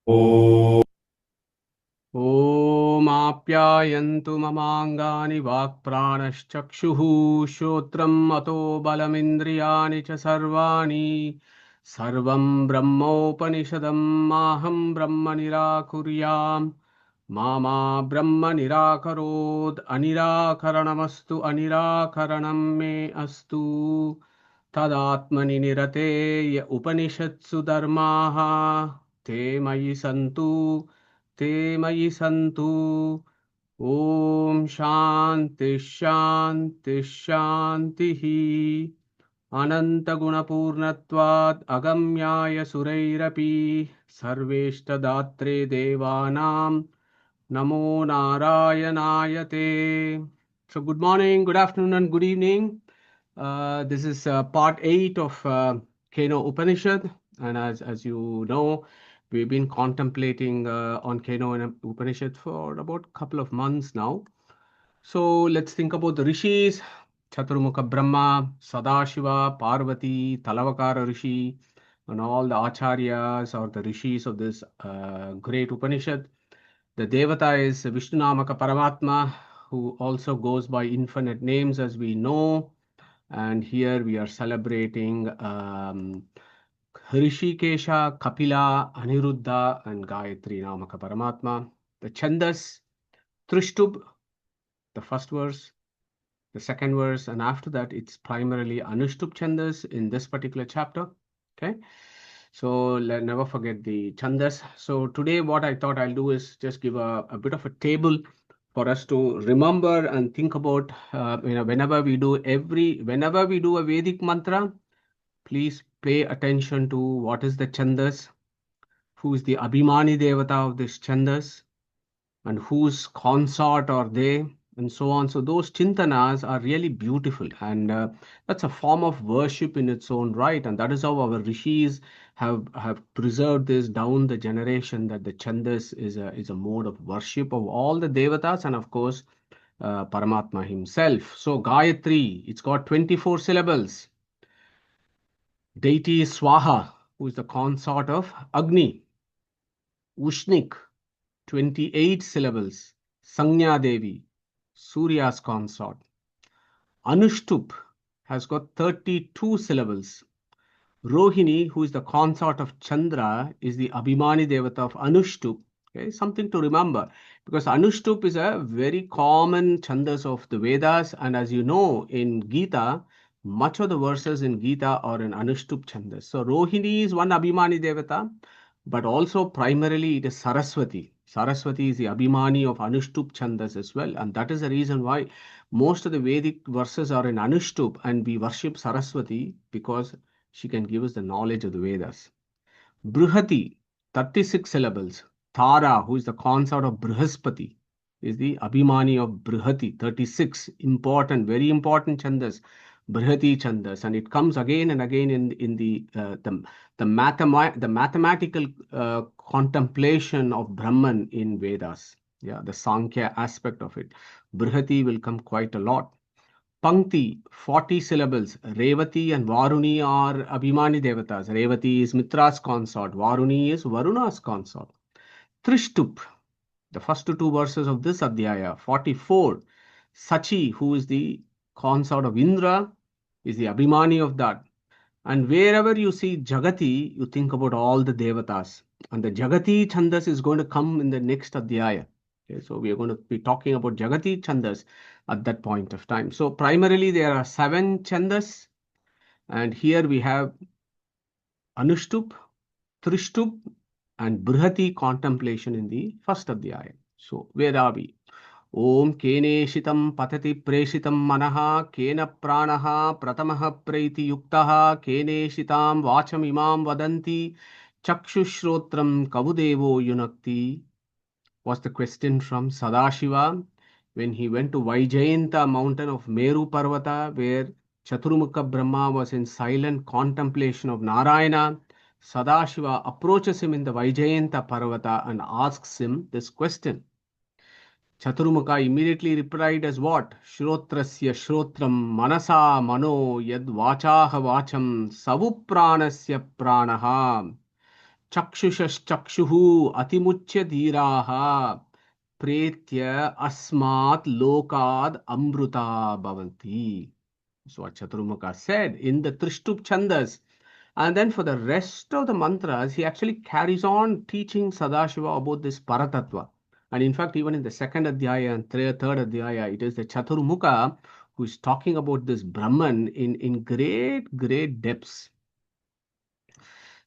ॐ ओमाप्यायन्तु ममाङ्गानि वाक्प्राणश्चक्षुः श्रोत्रम् अतो बलमिन्द्रियाणि च सर्वाणि सर्वं ब्रह्मोपनिषदं माहं ब्रह्म निराकुर्याम् मा ब्रह्म निराकरोत् अनिराकरणमस्तु अनिराकरणं मे अस्तु तदात्मनि निरतेय उपनिषत्सु धर्माः ते मयि सन्तु ते मयि सन्तु ॐ शान्ति शान्ति शान्तिः अनन्तगुणपूर्णत्वात् अगम्याय सुरैरपि सर्वेष्टदात्रे देवानां नमो नारायणाय ते. So good morning, good afternoon and good evening. This is part 8 of Keno Upanishad, and as you know, we've been contemplating on Keno and Upanishad for about a couple of months now. So let's think about the rishis: Chaturmukha Brahma, Sadashiva, Parvati, Talavakara Rishi, and all the acharyas or the rishis of this great Upanishad. The Devata is Vishnunamaka Paramatma, who also goes by infinite names, as we know. And here we are celebrating Hrishikesha, Kapila, Aniruddha, and Gayatri Namaka Paramatma. The Chandas, Trishtub, the first verse, the second verse, and after that it's primarily Anushtup Chandas in this particular chapter. Okay, so never forget the Chandas. So today what I thought I'll do is just give a bit of a table for us to remember and think about. Whenever we do a Vedic mantra, please pay attention to what is the Chandas, who is the Abhimani Devata of this Chandas, and whose consort are they, and so on. So those chintanas are really beautiful, and that's a form of worship in its own right, and that is how our rishis have preserved this down the generation, that the chandas is a mode of worship of all the devatas, and of course Paramatma himself. So Gayatri, it's got 24 syllables. Deity is Swaha, who is the consort of Agni. Ushnik, 28 syllables. Sanya Devi, Surya's consort. Anushtup has got 32 syllables. Rohini, who is the consort of Chandra, is the Abhimani Devata of Anushtup. Okay, something to remember, because Anushtup is a very common chandas of the Vedas, and as you know, in Gita, much of the verses in Gita are in Anushtup chandas. So Rohini is one Abhimani Devata, but also primarily it is Saraswati. Saraswati is the Abhimani of Anushtup chandas as well, and that is the reason why most of the Vedic verses are in Anushtup, and we worship Saraswati because she can give us the knowledge of the Vedas. Brihati, 36 syllables. Tara, who is the consort of Brihaspati, is the Abhimani of Brihati, 36. Important, very important chandas. Brihati chandas, and it comes again and again in the mathematical contemplation of Brahman in Vedas. Yeah, the Sankhya aspect of it. Brihati will come quite a lot. Pankti, 40 syllables. Revati and Varuni are Abhimani Devatas. Revati is Mitra's consort. Varuni is Varuna's consort. Trishtup, the first two verses of this Adhyaya, 44. Sachi, who is the consort of Indra, is the Abhimani of that. And wherever you see Jagati, you think about all the Devatas. And the Jagati Chandas is going to come in the next Adhyaya. Okay, so we are going to be talking about Jagati Chandas at that point of time. So primarily there are 7 Chandas, and here we have Anushtup, Trishtup, and Brihati contemplation in the first Adhyaya. So where are we? Om Keneshitam Patati Preshitam Manaha Kena Pranaha Pratamaha Preiti Yuktaha Keneshitam Vacham Imam Vadanti Chakshushrotram Kavudevo Yunakti was the question from Sadashiva when he went to Vaijayanta mountain of Meru Parvata, where Chaturmukha Brahma was in silent contemplation of Narayana. Sadashiva approaches him in the Vaijayanta Parvata and asks him this question. Chaturmukha immediately replied as what? Shrotrasya Shrotram Manasa Mano Yad Vachaha Vacham Savupranasya Pranaha. Chakshushachakshuhu atimuchya dhiraha pretya asmat lokad amruta bhavanti. That's what Chaturmukha said in the Trishtup Chandas. And then for the rest of the mantras, he actually carries on teaching Sadashiva about this Paratattva. And in fact, even in the second Adhyaya and third Adhyaya, it is the Chaturmukha who is talking about this Brahman in great depths.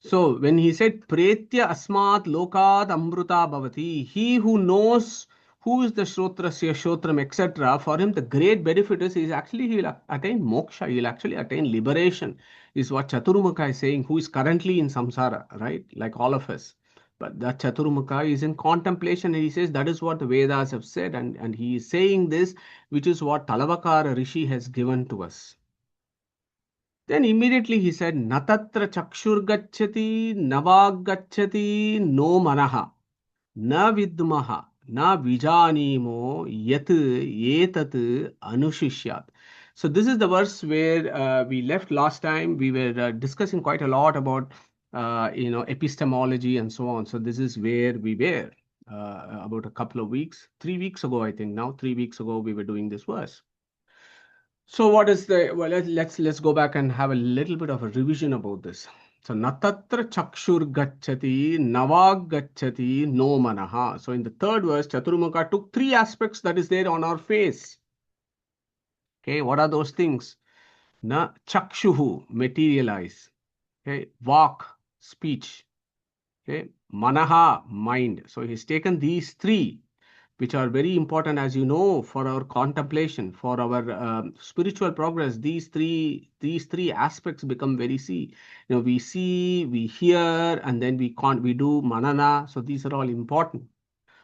So when he said Pretya Asmat Lokad Amruta Bhavati, he who knows who is the Shrotrasya Shrotram, etc., for him the great benefit is actually he will attain moksha, he will actually attain liberation, is what Chaturmukha is saying, who is currently in samsara, right? Like all of us. But that Chaturmukha is in contemplation and he says that is what the Vedas have said, and he is saying this, which is what Talavakara Rishi has given to us. Then immediately he said, Natatra chakshur gacchati, navag gacchati, no manaha, na vidmaha, na vijanimo, yat yetat anushishyat. So this is the verse where we left last time. We were discussing quite a lot about, epistemology and so on. So this is where we were about a couple of weeks, 3 weeks ago, I think now, 3 weeks ago, we were doing this verse. So what is the, well, let's go back and have a little bit of a revision about this. So natatra chakshur gacchati navag gacchati no manaha. So in the third verse, Chaturmukha took three aspects that is there on our face. Okay, what are those things? Na chakshuhu, materialize. Okay, vak, speech. Okay, manaha, mind. So he's taken these three, which are very important, as you know, for our contemplation, for our spiritual progress. These three aspects become very key. We see, we hear, and then we do manana. So these are all important.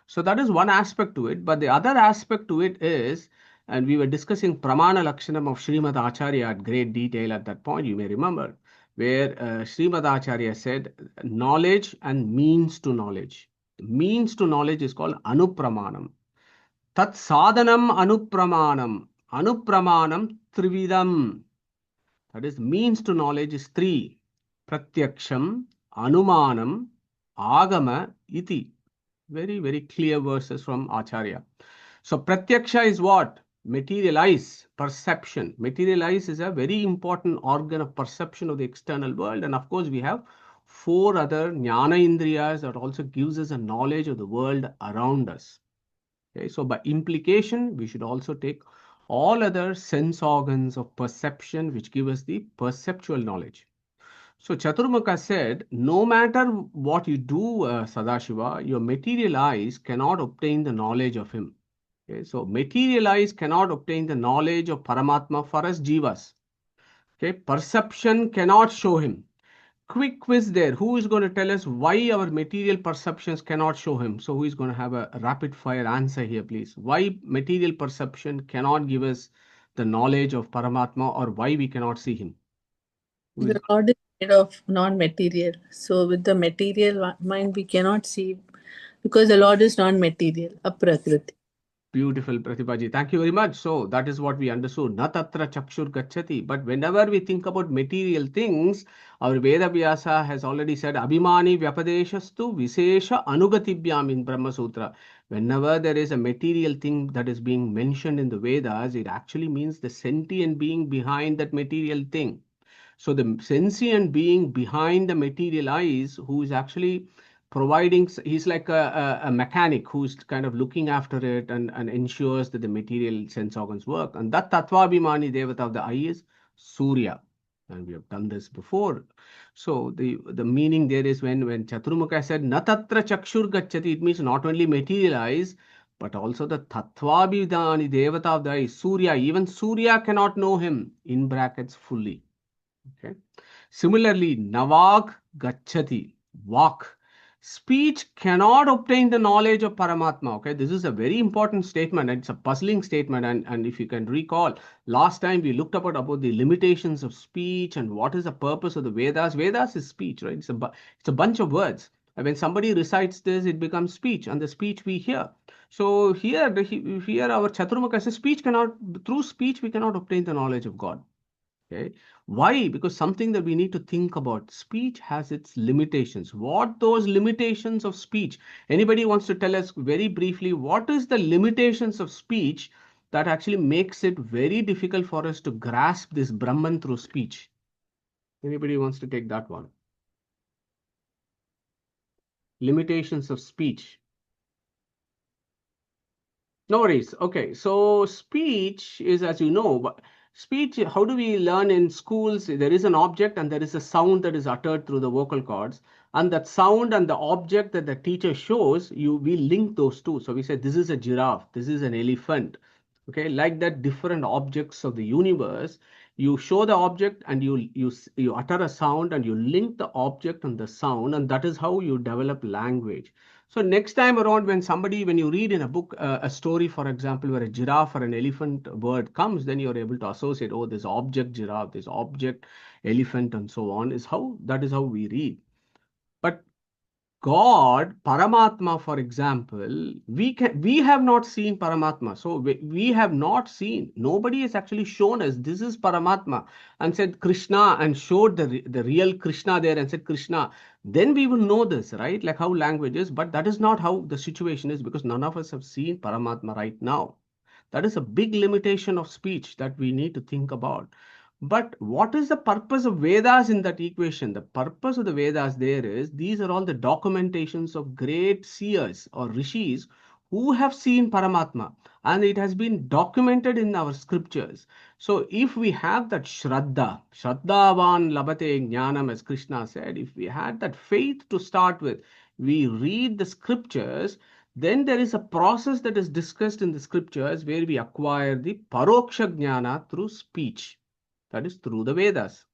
So that is one aspect to it. But the other aspect to it is, and we were discussing Pramana Lakshanam of Srimad Acharya at great detail at that point, you may remember, where Srimad Acharya said knowledge and means to knowledge. Means to knowledge is called Anupramanam. Tat sadhanam anupramanam. Anupramanam trividam. That is, means to knowledge is three. Pratyaksham, Anumanam, Agama, Iti. Very clear verses from Acharya. So Pratyaksha is what? Materialize, perception. Materialize is a very important organ of perception of the external world. And of course, we have four other jnana indriyas that also gives us a knowledge of the world around us. Okay, so by implication, we should also take all other sense organs of perception which give us the perceptual knowledge. So Chaturmukha said, no matter what you do, Sadashiva, your material eyes cannot obtain the knowledge of him. Okay, so material eyes cannot obtain the knowledge of Paramatma for us jivas. Okay, perception cannot show him. Quick quiz there. Who is going to tell us why our material perceptions cannot show him? So who is going to have a rapid fire answer here, please? Why material perception cannot give us the knowledge of Paramatma, or why we cannot see him? The Lord is made of non-material. So with the material mind, we cannot see because the Lord is non-material, aprakriti. Beautiful, Pratibhaji. Thank you very much. So that is what we understood. Na tatra chakshur gacchati. But whenever we think about material things, our Veda Vyasa has already said Abhimani Vyapadeshastu Visesha Anugatibhyam in Brahma Sutra. Whenever there is a material thing that is being mentioned in the Vedas, it actually means the sentient being behind that material thing. So the sentient being behind the material eyes, who is actually providing, he's like a mechanic who's kind of looking after it and ensures that the material sense organs work. And that Tattvabhimani Devata of the eye is Surya. And we have done this before. So the meaning there is when Chaturmukha said Natatra Chakshur Gacchati, it means not only material eyes, but also the Tattvabhimani Devata of the eye, Surya. Even Surya cannot know him, in brackets, fully. Okay. Similarly, Navak Gacchati, walk. Speech cannot obtain the knowledge of Paramatma. Okay, this is a very important statement. It's a puzzling statement. And if you can recall, last time we looked about the limitations of speech and what is the purpose of the Vedas. Vedas is speech, right? It's a bunch of words. And when somebody recites this, it becomes speech, and the speech we hear. So here our Chaturmukha says, through speech we cannot obtain the knowledge of God. Okay. Why? Because something that we need to think about. Speech has its limitations. What those limitations of speech? Anybody wants to tell us very briefly what is the limitations of speech that actually makes it very difficult for us to grasp this Brahman through speech? Anybody wants to take that one? Limitations of speech. No worries. Okay, so speech is, as you know, speech, how do we learn in schools? There is an object and there is a sound that is uttered through the vocal cords. And that sound and the object that the teacher shows, we link those two. So we say, this is a giraffe, this is an elephant. Okay, like that, different objects of the universe. You show the object and you utter a sound and you link the object and the sound, and that is how you develop language. So next time around, when you read in a book a story, for example, where a giraffe or an elephant word comes, then you're able to associate, oh, this object giraffe, this object elephant, and so on. That is how we read. But God, Paramatma, for example, we have not seen Paramatma. So we have not seen. Nobody has actually shown us this is Paramatma and said Krishna and showed the real Krishna there and said Krishna. Then we will know this, right? Like how language is. But that is not how the situation is because none of us have seen Paramatma right now. That is a big limitation of speech that we need to think about. But what is the purpose of Vedas in that equation? The purpose of the Vedas there is these are all the documentations of great seers or rishis who have seen Paramatma, and it has been documented in our scriptures. So if we have that Shraddhavan Labate Jnanam, as Krishna said, if we had that faith to start with, we read the scriptures, then there is a process that is discussed in the scriptures where we acquire the Paroksha Jnana through speech, that is through the Vedas.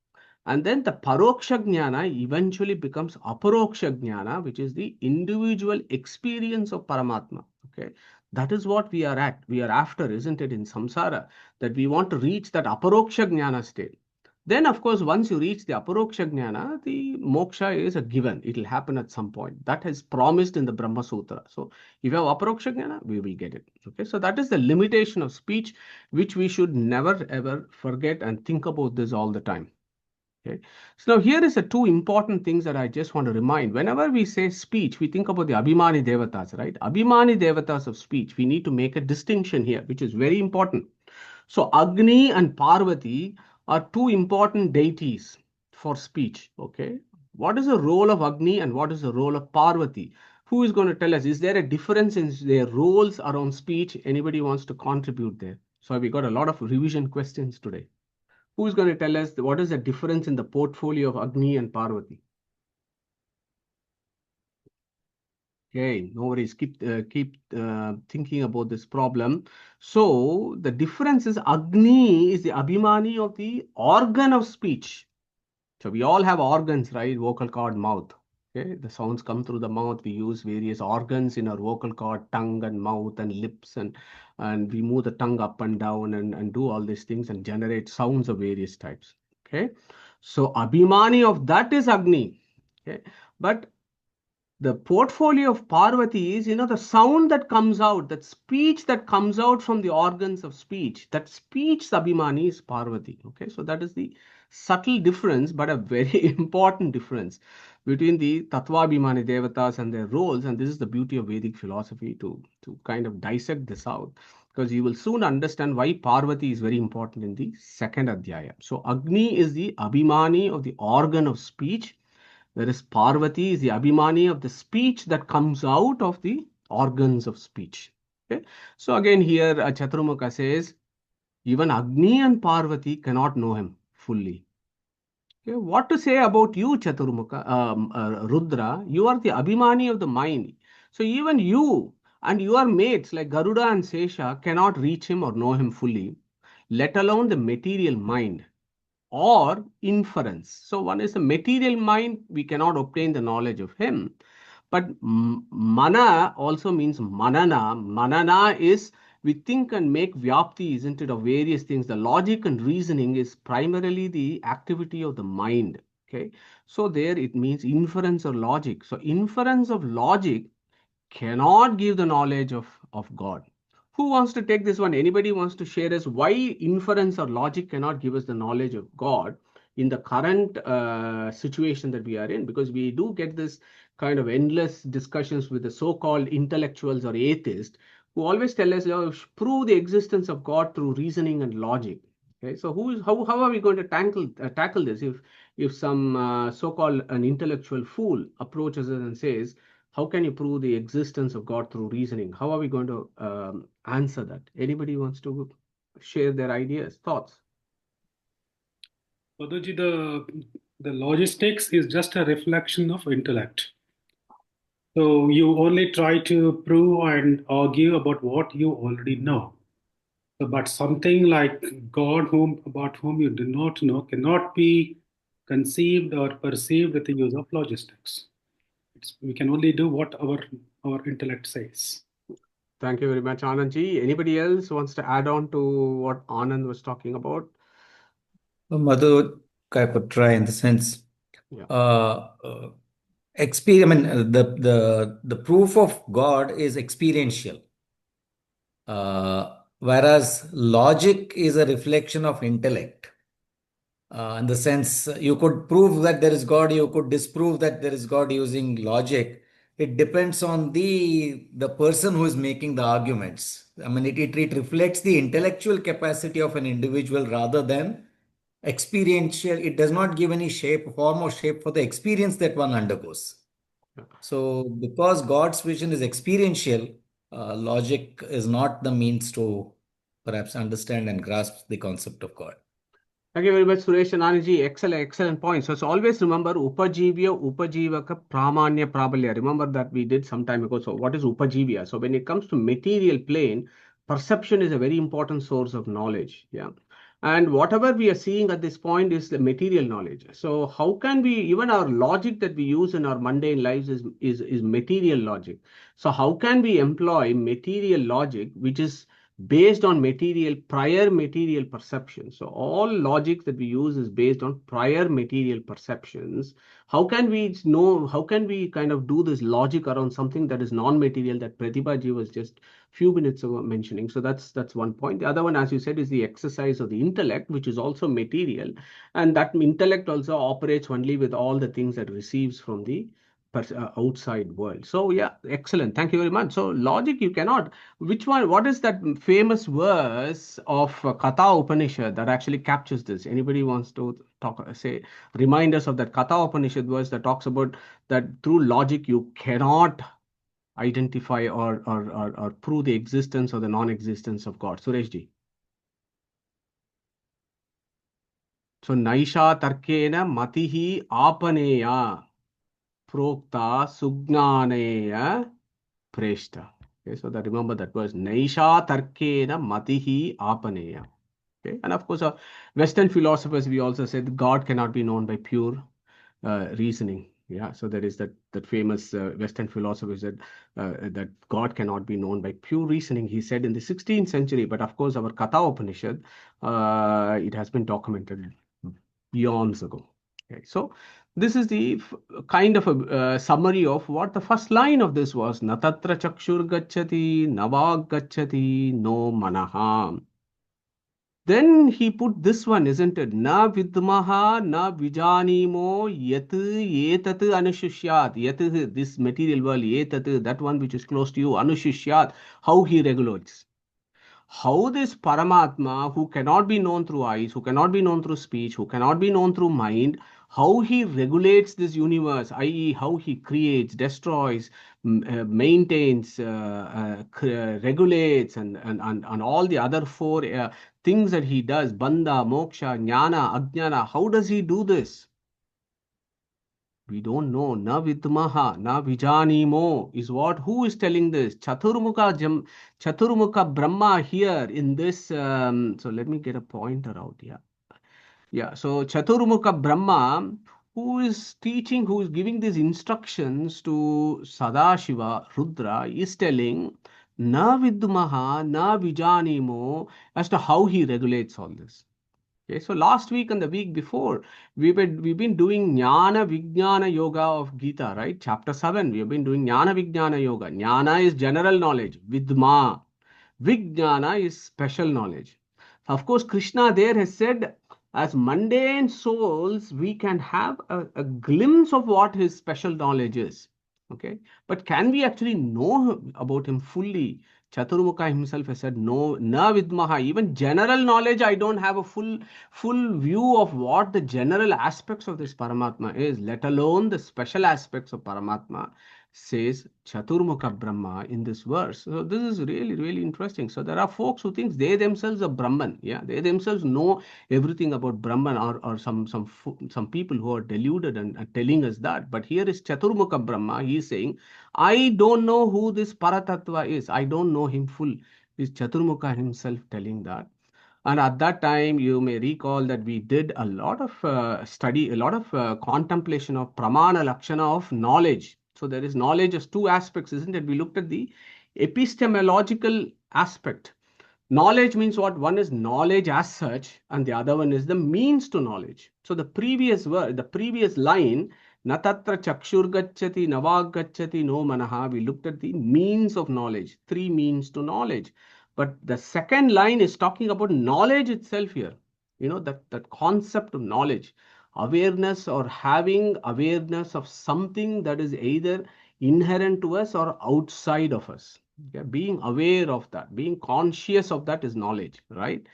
And then the Paroksha Jnana eventually becomes Aparoksha Jnana, which is the individual experience of Paramatma. Okay, that is what we are at. We are after, isn't it, in samsara, that we want to reach that Aparoksha Jnana state. Then, of course, once you reach the Aparoksha Jnana, the moksha is a given. It will happen at some point. That is promised in the Brahma Sutra. So, if you have Aparoksha Jnana, we will get it. Okay, so that is the limitation of speech, which we should never ever forget and think about this all the time. Okay. So now here is the two important things that I just want to remind. Whenever we say speech, we think about the Abhimani Devatas, right? Abhimani Devatas of speech. We need to make a distinction here, which is very important. So Agni and Parvati are two important deities for speech. Okay. What is the role of Agni and what is the role of Parvati? Who is going to tell us? Is there a difference in their roles around speech? Anybody wants to contribute there? So we got a lot of revision questions today. Who's going to tell us what is the difference in the portfolio of Agni and Parvati? Okay, no worries. Keep thinking about this problem. So the difference is Agni is the Abhimani of the organ of speech. So we all have organs, right? Vocal cord, mouth. Okay, the sounds come through the mouth. We use various organs in our vocal cord, tongue and mouth and lips, and we move the tongue up and down and do all these things and generate sounds of various types. Okay, so Abhimani of that is Agni. Okay, but the portfolio of Parvati is, the sound that comes out, that speech that comes out from the organs of speech, that speech Abhimani is Parvati. Okay, so that is the subtle difference, but a very important difference between the Tattvabhimani Devatas and their roles. And this is the beauty of Vedic philosophy to kind of dissect this out, because you will soon understand why Parvati is very important in the second Adhyaya. So Agni is the Abhimani of the organ of speech, whereas Parvati is the Abhimani of the speech that comes out of the organs of speech. Okay? So again here Chaturmukha says, even Agni and Parvati cannot know him fully. Okay? What to say about you, Chaturmukha, Rudra? You are the Abhimani of the mind. So even you and your mates like Garuda and Sesha cannot reach him or know him fully, let alone the material mind or inference. So one is a material mind, we cannot obtain the knowledge of him. But mana also means manana. Manana is we think and make vyapti, isn't it, of various things. The logic and reasoning is primarily the activity of the mind. Okay. So there it means inference or logic. So inference of logic cannot give the knowledge of God. Who wants to take this one? Anybody wants to share us why inference or logic cannot give us the knowledge of God in the current situation that we are in? Because we do get this kind of endless discussions with the so-called intellectuals or atheists who always tell us, "Oh, prove the existence of God through reasoning and logic." Okay, so how are we going to tackle this if some so-called an intellectual fool approaches us and says, how can you prove the existence of God through reasoning? How are we going to answer that? Anybody wants to share their ideas, thoughts? Madhuji, the logistics is just a reflection of intellect. So you only try to prove and argue about what you already know. So, but something like God, about whom you do not know, cannot be conceived or perceived with the use of logistics. We can only do what our intellect says. Thank you very much, Anandji. Anybody else wants to add on to what Anand was talking about? Madhu, I could try in the sense, Yeah. experience. I mean, the proof of God is experiential, whereas logic is a reflection of intellect. In the sense, you could prove that there is God, you could disprove that there is God using logic. It depends on the person who is making the arguments. I mean, it reflects the intellectual capacity of an individual rather than experiential. It does not give any shape, form, or shape for the experience that one undergoes. So, because God's vision is experiential, logic is not the means to perhaps understand and grasp the concept of God. Thank you very much, Suresh and Anandji. Excellent point. So always remember Upajivya, Upajivaka, Pramanya, Prabalya. Remember that we did some time ago. So what is Upajivya? So when it comes to material plane, perception is a very important source of knowledge. Yeah. And whatever we are seeing at this point is the material knowledge. So how can we, even our logic that we use in our mundane lives is material logic. So how can we employ material logic, which is based on prior material perceptions? So all logic that we use is based on prior material perceptions. How can we kind of do this logic around something that is non-material that Pratibha ji was just few minutes ago mentioning? So that's one point. The other one, as you said, is the exercise of the intellect, which is also material, and that intellect also operates only with all the things that receives from the outside world. So yeah, excellent. Thank you very much. So logic, you cannot. Which one? What is that famous verse of Katha Upanishad that actually captures this? Anybody wants to remind us of that Katha Upanishad verse that talks about that through logic you cannot identify or prove the existence or the non-existence of God. Sureshji. So Naisha Tarkena Matihi Apaneya Prokta Sugnaneya Preshta. Okay, so that remember that verse. Naisha Tarkena Matihi Apaneya. Okay, and of course, Western philosophers, we also said God cannot be known by pure reasoning. Yeah, so there is that famous Western philosopher said that God cannot be known by pure reasoning. He said in the 16th century, but of course, our Katha Upanishad, it has been documented eons ago. Okay, so this is the kind of a summary of what the first line of this was. Natatra chakshur gacchati, navag gacchati, no manaha. Then he put this one, isn't it? Na vidmaha, na vijanimo, yat etat anushishyat. Yat, this material world, etat, that one which is close to you, anushishyat, how he regulates. How this Paramatma, who cannot be known through eyes, who cannot be known through speech, who cannot be known through mind, how he regulates this universe, i.e., how he creates, destroys, maintains, regulates, and all the other four things that he does, Bandha, Moksha, Jnana, Ajnana, how does he do this? We don't know. Na vidmaha, na vijanimo is what? Who is telling this? Chaturmukha Brahma here in this. So let me get a pointer out here. Yeah. So Chaturmukha Brahma, who is teaching, who is giving these instructions to Sadashiva, Rudra, is telling na vidmaha, na vijanimo as to how he regulates all this. Okay, so last week and the week before, we've been doing Jnana Vijnana Yoga of Gita, right? Chapter 7. We have been doing Jnana Vijnana Yoga. Jnana is general knowledge. Vidma. Vijnana is special knowledge. Of course, Krishna there has said, as mundane souls, we can have a glimpse of what his special knowledge is. Okay, but can we actually know about him fully? Chaturmukha himself has said, no, na vidmaha. Even general knowledge, I don't have a full view of what the general aspects of this Paramatma is, let alone the special aspects of Paramatma, says Chaturmukha Brahma in this verse. So this is really, really interesting. So there are folks who think they themselves are Brahman. Yeah, they themselves know everything about Brahman, or some people who are deluded and are telling us that. But here is Chaturmukha Brahma. He is saying, I don't know who this Paratattva is. I don't know him full. Is Chaturmukha himself telling that? And at that time, you may recall that we did a lot of study, a lot of contemplation of pramana lakshana of knowledge. So there is knowledge as two aspects, isn't it? We looked at the epistemological aspect. Knowledge means what? One is knowledge as such, and the other one is the means to knowledge. So the previous word, the previous line, natatra chakshur gacchati, navag gacchati, no manaha, we looked at the means of knowledge, three means to knowledge. But the second line is talking about knowledge itself here. You know, that concept of knowledge, awareness, or having awareness of something that is either inherent to us or outside of us. Okay? Being aware of that, being conscious of that is knowledge, right?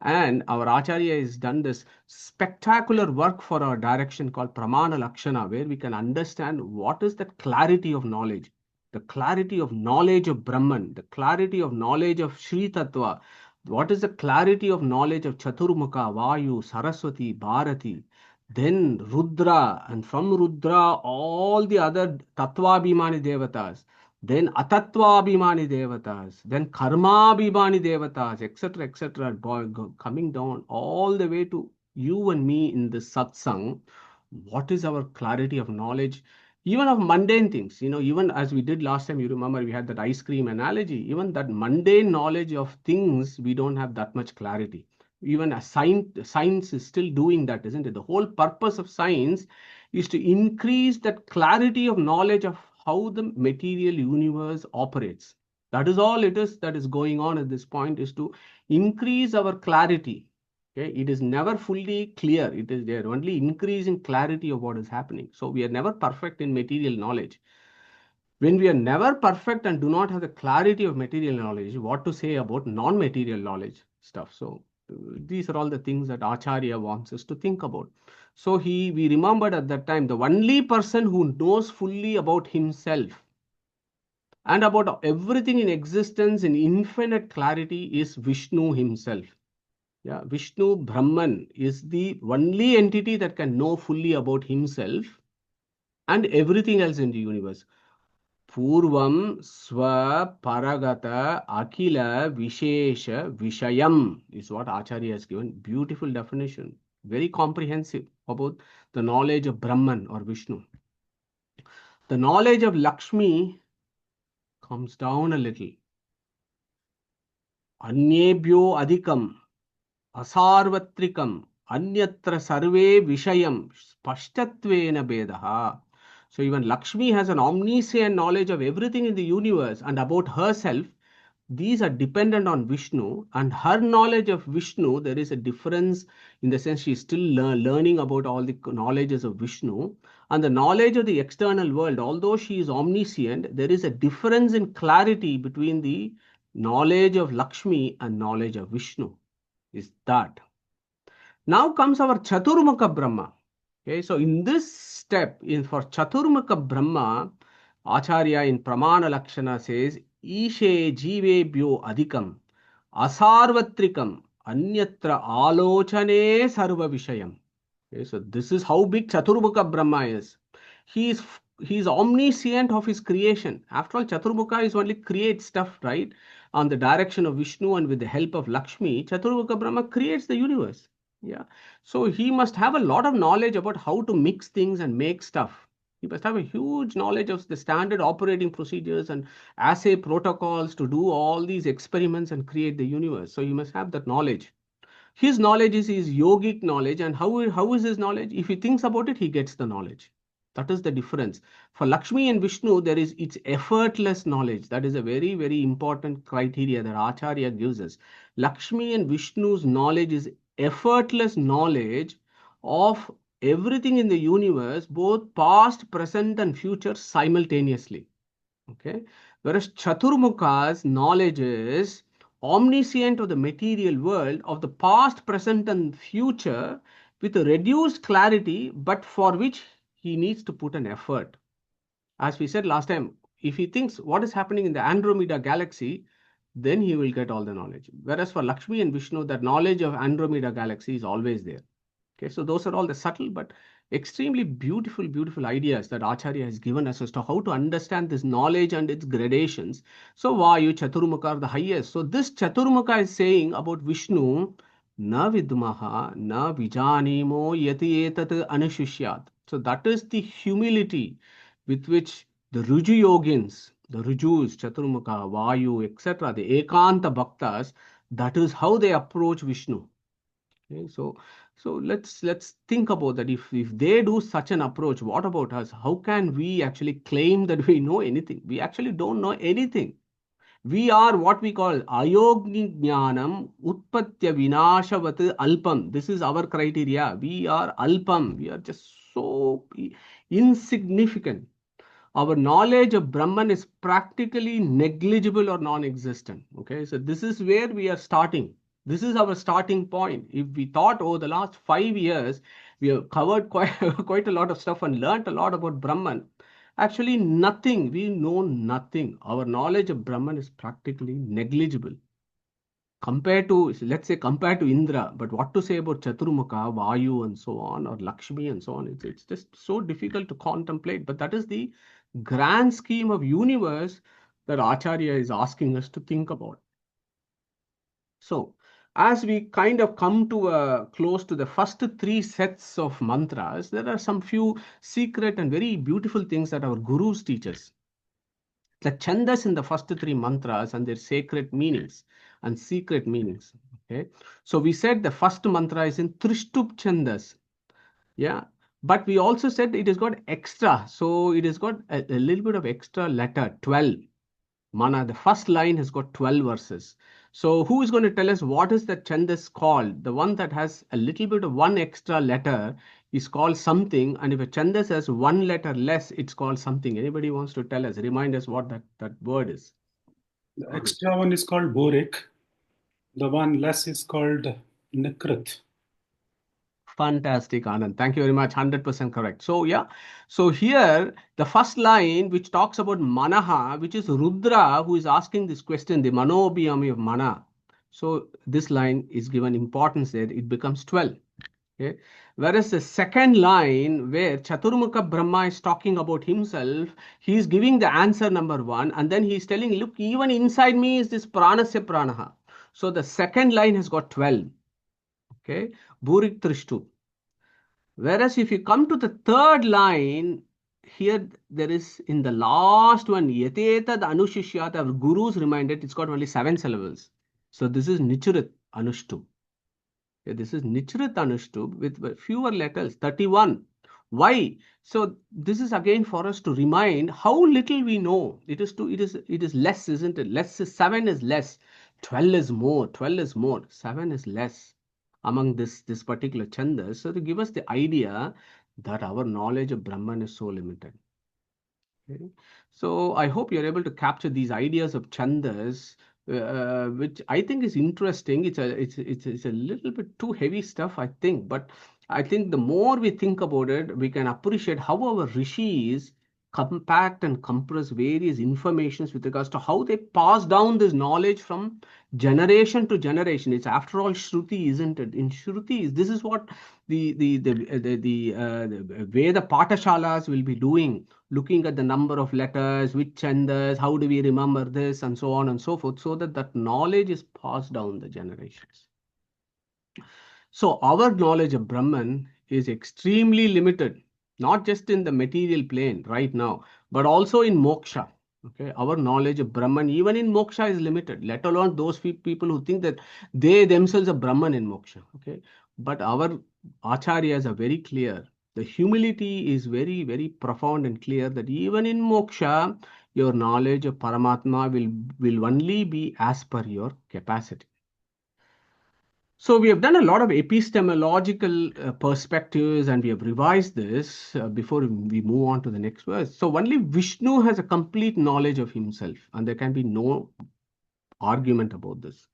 And our Acharya has done this spectacular work for our direction called Pramana Lakshana, where we can understand what is that clarity of knowledge, the clarity of knowledge of Brahman, the clarity of knowledge of Sri Tattva, what is the clarity of knowledge of Chaturmukha, Vayu, Saraswati, Bharati, then Rudra, and from Rudra, all the other Tattvabhimani Devatas, then Atatvabhimani Devatas, then Karmabhimani Devatas, etc., etc., coming down all the way to you and me in the satsang. What is our clarity of knowledge? Even of mundane things, even as we did last time, you remember we had that ice cream analogy, even that mundane knowledge of things, we don't have that much clarity. Even a science is still doing that, isn't it? The whole purpose of science is to increase that clarity of knowledge of how the material universe operates. That is all it is that is going on at this point, is to increase our clarity. Okay, it is never fully clear. It is there only increasing clarity of what is happening. So we are never perfect in material knowledge. When we are never perfect and do not have the clarity of material knowledge, what to say about non-material knowledge stuff? So these are all the things that Acharya wants us to think about. So we remembered at that time, the only person who knows fully about himself and about everything in existence in infinite clarity is Vishnu himself. Yeah, Vishnu Brahman is the only entity that can know fully about himself and everything else in the universe. Purvam Swa Paragata Akila Vishesha Vishayam is what Acharya has given. Beautiful definition, very comprehensive about the knowledge of Brahman or Vishnu. The knowledge of Lakshmi comes down a little. Anyebhyo adhikam asarvatrikam anyatra sarve vishayam spashtatvena bedaha. So even Lakshmi has an omniscient knowledge of everything in the universe and about herself. These are dependent on Vishnu, and her knowledge of Vishnu, there is a difference in the sense she is still learning about all the knowledges of Vishnu. And the knowledge of the external world, although she is omniscient, there is a difference in clarity between the knowledge of Lakshmi and knowledge of Vishnu. Is that. Now comes our Chaturmukha Brahma. Okay, so in this step, for Chaturmukha Brahma, Acharya in Pramana Lakshana says, Ishe Jivebhyo Adhikam Asarvatrikam Anyatra Alochane Sarva Vishayam. Okay, so this is how big Chaturmukha Brahma is. He is omniscient of his creation. After all, Chaturmukha is only create stuff, right? On the direction of Vishnu and with the help of Lakshmi, Chaturmukha Brahma creates the universe. Yeah. So he must have a lot of knowledge about how to mix things and make stuff. He must have a huge knowledge of the standard operating procedures and assay protocols to do all these experiments and create the universe. So he must have that knowledge. His knowledge is his yogic knowledge. And how is his knowledge? If he thinks about it, he gets the knowledge. That is the difference. For Lakshmi and Vishnu, it's effortless knowledge. That is a very, very important criteria that Acharya gives us. Lakshmi and Vishnu's knowledge is effortless knowledge of everything in the universe, both past, present, and future simultaneously. Okay. Whereas Chaturmukha's knowledge is omniscient of the material world, of the past, present, and future, with a reduced clarity, but for which he needs to put an effort. As we said last time, if he thinks what is happening in the Andromeda galaxy, then he will get all the knowledge. Whereas for Lakshmi and Vishnu, that knowledge of Andromeda galaxy is always there. Okay, so those are all the subtle but extremely beautiful, beautiful ideas that Acharya has given us as to how to understand this knowledge and its gradations. So Vayu, Chaturmukha are the highest. So this Chaturmukha is saying about Vishnu, na vidmaha, na vijanimo yati etat anushishyat. So that is the humility with which the Ruju yogins, the Rujus, Chaturmukha, Vayu, etc., the Ekanta Bhaktas, that is how they approach Vishnu. Okay, so let's think about that. If they do such an approach, what about us? How can we actually claim that we know anything? We actually don't know anything. We are what we call ayogni jnanam utpatya vinashavat alpam. This is our criteria. We are alpam. We are just so insignificant. Our knowledge of Brahman is practically negligible or non-existent. Okay, so this is where we are starting. This is our starting point. If we thought over the last 5 years, we have covered quite a lot of stuff and learned a lot about Brahman. Actually, nothing. We know nothing. Our knowledge of Brahman is practically negligible compared to, let's say, compared to Indra. But what to say about Chaturmukha, Vayu, and so on, or Lakshmi, and so on? It's just so difficult to contemplate. But that is the grand scheme of universe that Acharya is asking us to think about. So, as we kind of come to a close to the first 3 sets of mantras, there are some few secret and very beautiful things that our gurus teach us. The chandas in the first 3 mantras and their sacred meanings and secret meanings. Okay, so we said the first mantra is in Trishtup chandas. Yeah, but we also said it has got extra, so it has got a little bit of extra letter, 12. Mana, the first line has got 12 verses. So who is going to tell us what is the chandas called? The one that has a little bit of one extra letter is called something, and if a chandas has one letter less, it's called something. Anybody wants to tell us, remind us what that word is? The extra one is called Borik. The one less is called Nikrit. Fantastic, Anand. Thank you very much. 100% correct. So, yeah. So, here, the first line, which talks about Manaha, which is Rudra, who is asking this question, the Manobhyami of Mana. So, this line is given importance there. It becomes 12. Okay. Whereas the second line, where Chaturmukha Brahma is talking about himself, he is giving the answer number 1, and then he is telling, look, even inside me is this Pranasya Pranaha. So, the second line has got 12. Okay, Burik Trishtu. Whereas if you come to the third line, here there is in the last one, Yateta the Anushishyat, our gurus reminded it's got only 7 syllables. So this is Nichurit Anushtu. Okay, this is Nichurit Anushtu with fewer letters, 31. Why? So this is again for us to remind how little we know. It is less, isn't it? Less is 7 is less. 12 is more. 12 is more. 7 is less among this particular chandas. So to give us the idea that our knowledge of Brahman is so limited. Okay. So I hope you're able to capture these ideas of chandas, which I think is interesting. It's a little bit too heavy stuff, I think, but I think the more we think about it, we can appreciate how our rishis compact and compress various informations with regards to how they pass down this knowledge from generation to generation. It's after all Shruti, isn't it? In Shrutis, this is what the Veda Patashalas will be doing, looking at the number of letters, which chandas, how do we remember this, and so on and so forth, so that knowledge is passed down the generations. So our knowledge of Brahman is extremely limited, not just in the material plane right now, but also in moksha. Okay, our knowledge of Brahman, even in moksha, is limited, let alone those people who think that they themselves are Brahman in moksha. Okay, but our acharyas are very clear The humility is very, very profound and clear that even in moksha, your knowledge of Paramatma will only be as per your capacity. So we have done a lot of epistemological perspectives, and we have revised this before we move on to the next verse. So only Vishnu has a complete knowledge of himself, and there can be no argument about this.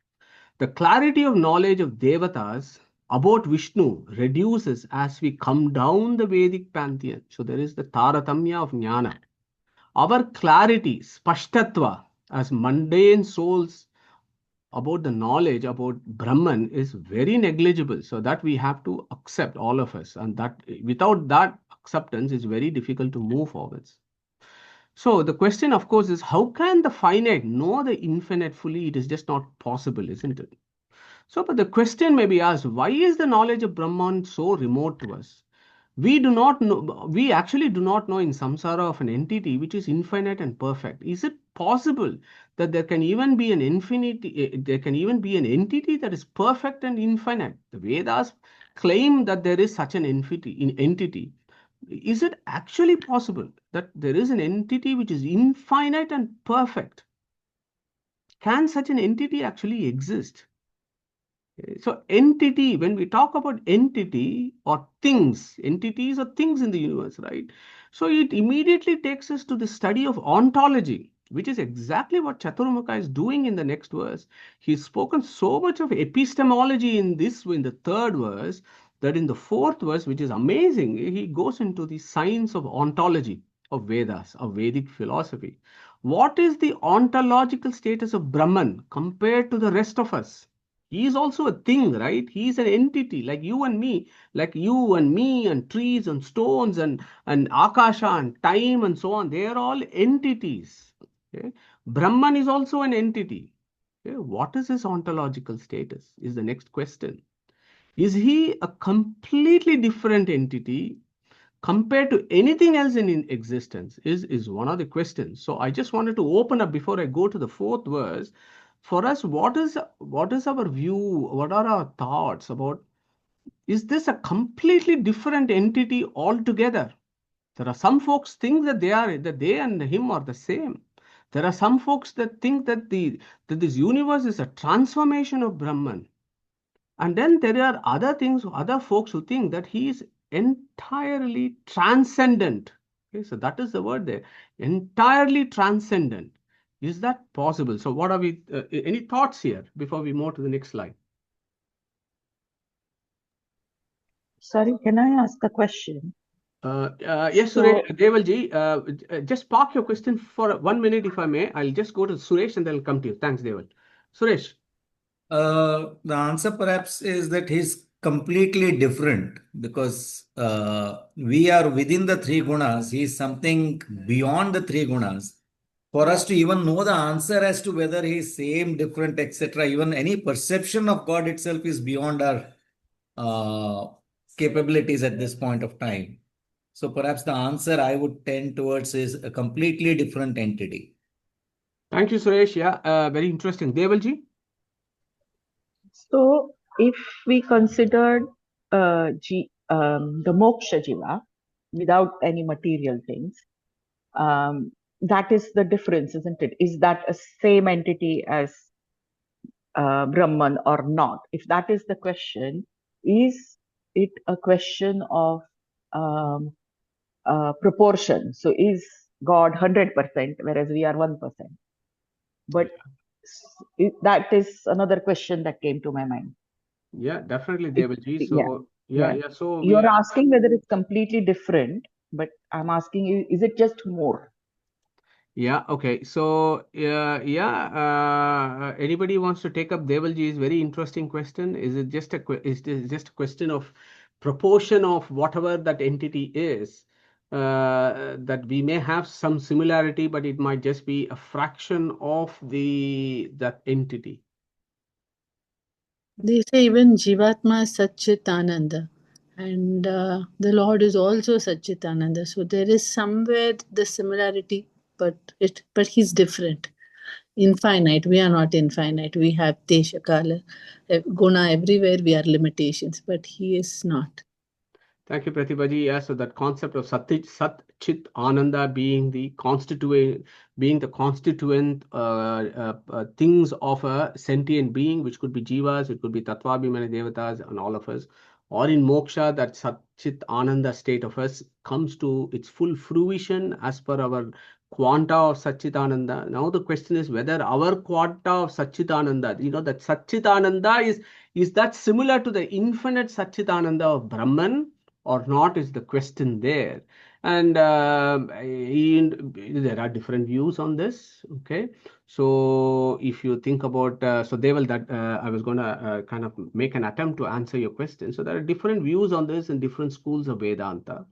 The clarity of knowledge of Devatas about Vishnu reduces as we come down the Vedic pantheon. So there is the Taratamya of Jnana. Our clarity, Spashtatva, as mundane souls about the knowledge about Brahman is very negligible. So that we have to accept, all of us. And that without that acceptance, it's very difficult to move forwards. So the question, of course, is how can the finite know the infinite fully? It is just not possible, isn't it? So, but the question may be asked, why is the knowledge of Brahman so remote to us? We do not know, we actually do not know in samsara of an entity which is infinite and perfect. Is it possible that there can even be an infinity, there can even be an entity that is perfect and infinite? The Vedas claim that there is such an entity. Is it actually possible that there is an entity which is infinite and perfect? Can such an entity actually exist? So entity, when we talk about entity or things, entities or things in the universe, right? So it immediately takes us to the study of ontology, which is exactly what Chaturmukha is doing in the next verse. He's spoken so much of epistemology in the third verse, that in the fourth verse, which is amazing, he goes into the science of ontology of Vedas, of Vedic philosophy. What is the ontological status of Brahman compared to the rest of us? He is also a thing, right? He is an entity like you and me, and trees and stones and Akasha and time and so on. They are all entities. Okay? Brahman is also an entity. Okay? What is his ontological status? Is the next question. Is he a completely different entity compared to anything else in existence? Is one of the questions. So I just wanted to open up before I go to the fourth verse. For us, what is our view? What are our thoughts about? Is this a completely different entity altogether? There are some folks think that they and him are the same. There are some folks that think that this universe is a transformation of Brahman. And then there are other folks who think that he is entirely transcendent. Okay, so that is the word there, entirely transcendent. Is that possible? So what are we, any thoughts here before we move to the next slide? Sorry, can I ask a question? Yes, So- Suresh, Devalji, just park your question for 1 minute if I may. I'll just go to Suresh and then I'll come to you. Thanks, Deval. Suresh. The answer perhaps is that he's completely different because we are within the three gunas. He's something beyond the three gunas. For us to even know the answer as to whether he's same, different, etc., even any perception of God itself is beyond our capabilities at this point of time. So perhaps the answer I would tend towards is a completely different entity. Thank you, Suresh. Yeah, very interesting. Devalji. So, if we considered the moksha jiva without any material things, that is the difference, isn't it? Is that a same entity as Brahman or not? If that is the question, is it a question of proportion? So, is God 100%, whereas we are 1%? But that is another question that came to my mind. Yeah, definitely, Devalji. So, so you're asking whether it's completely different, but I'm asking you, is it just more? Yeah, okay. So, anybody wants to take up Devalji's very interesting question? Is it just just a question of proportion of whatever that entity is? That we may have some similarity, but it might just be a fraction of that entity. They say even Jivatma is Satchitananda, and the Lord is also Satchitananda. So there is somewhere the similarity, but he's different. Infinite. We are not infinite. We have Desha Kala, Guna everywhere. We are limitations, but he is not. Thank you, Pratibhaji. Yeah, so that concept of Sat Chit Ananda being the constituent things of a sentient being, which could be jivas, it could be Tattvabhimani Devatas and all of us, or in moksha, that Sat Chit Ananda state of us comes to its full fruition as per our quanta of Satchitananda. Now the question is whether our quanta of Satchitananda, that Satchitananda is that similar to the infinite Satchitananda of Brahman or not is the question there. And there are different views on this. Okay, so if you think about so Deval, that I was going to kind of make an attempt to answer your question. So there are different views on this in different schools of Vedanta.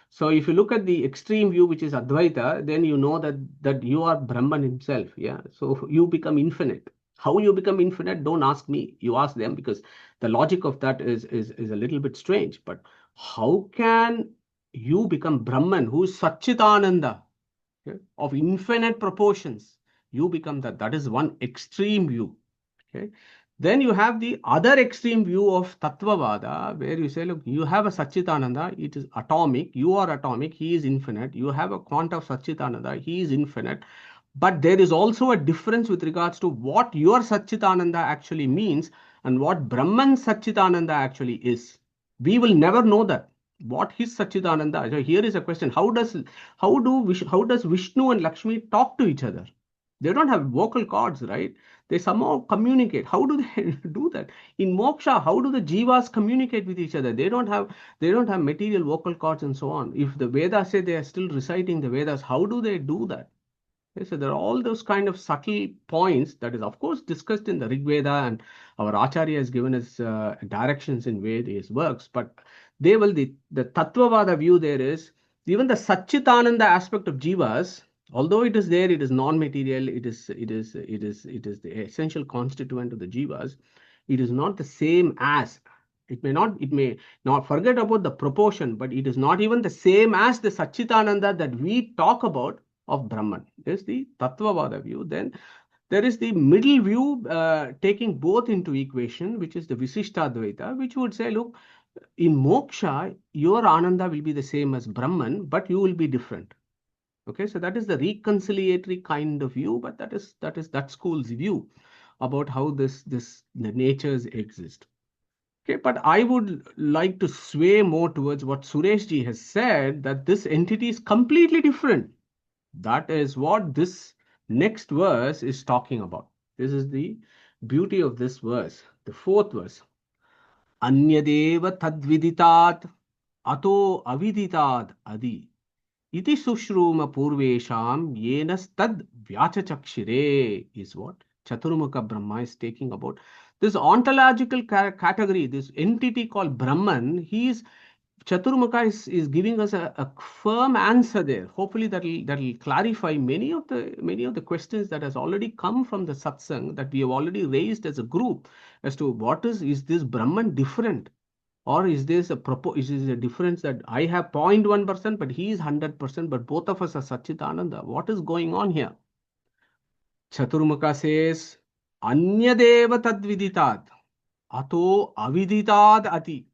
So if you look at the extreme view, which is Advaita, then you know that you are Brahman himself. Yeah, so you become infinite. How you become infinite, don't ask me, you ask them, because the logic of that is a little bit strange. But how can you become Brahman, who is Satchitananda, okay, of infinite proportions? You become that. That is one extreme view. Okay. Then you have the other extreme view of Tattvavada, where you say, look, you have a Satchitananda, it is atomic, you are atomic, he is infinite. You have a quanta of Satchitananda, he is infinite. But there is also a difference with regards to what your Satchitananda actually means and what Brahman Satchitananda actually is. We will never know that. What his Satchitananda? So here is a question: how does Vishnu and Lakshmi talk to each other? They don't have vocal cords, right? They somehow communicate. How do they do that? In moksha, how do the jivas communicate with each other? They don't have material vocal cords and so on. If the Vedas say they are still reciting the Vedas, how do they do that? Okay, so there are all those kind of subtle points that is, of course, discussed in the Rig Veda, and our Acharya has given us directions in Vedic works. But the Tattvavada view there is even the Satchitananda aspect of jivas. Although it is there, it is non-material. It is the essential constituent of the jivas. It is not the same as. It may not forget about the proportion, but it is not even the same as the Satchitananda that we talk about of Brahman. This is the Tattvavada view. Then there is the middle view taking both into equation, which is the Visishtadvaita, which would say, look, in moksha, your Ananda will be the same as Brahman, but you will be different. Okay, so that is the reconciliatory kind of view, but that is that school's view about how the natures exist. Okay, but I would like to sway more towards what Sureshji has said, that this entity is completely different. That is what this next verse is talking about. This is the beauty of this verse, the fourth verse. Anyadeva tadviditat ato aviditat adi iti sushruma purvesham yenas tad vyachachakshire is what Chaturmukha Brahma is taking about. This ontological category, this entity called Brahman, Chaturmukha is giving us a firm answer there. Hopefully that'll clarify many of the questions that has already come from the satsang that we have already raised as a group as to what is this Brahman different? Or is this a difference that I have 0.1%, but he is 100%, but both of us are Satchitananda? What is going on here? Chaturmukha says, Anyadeva tadviditat, ato aviditat ati.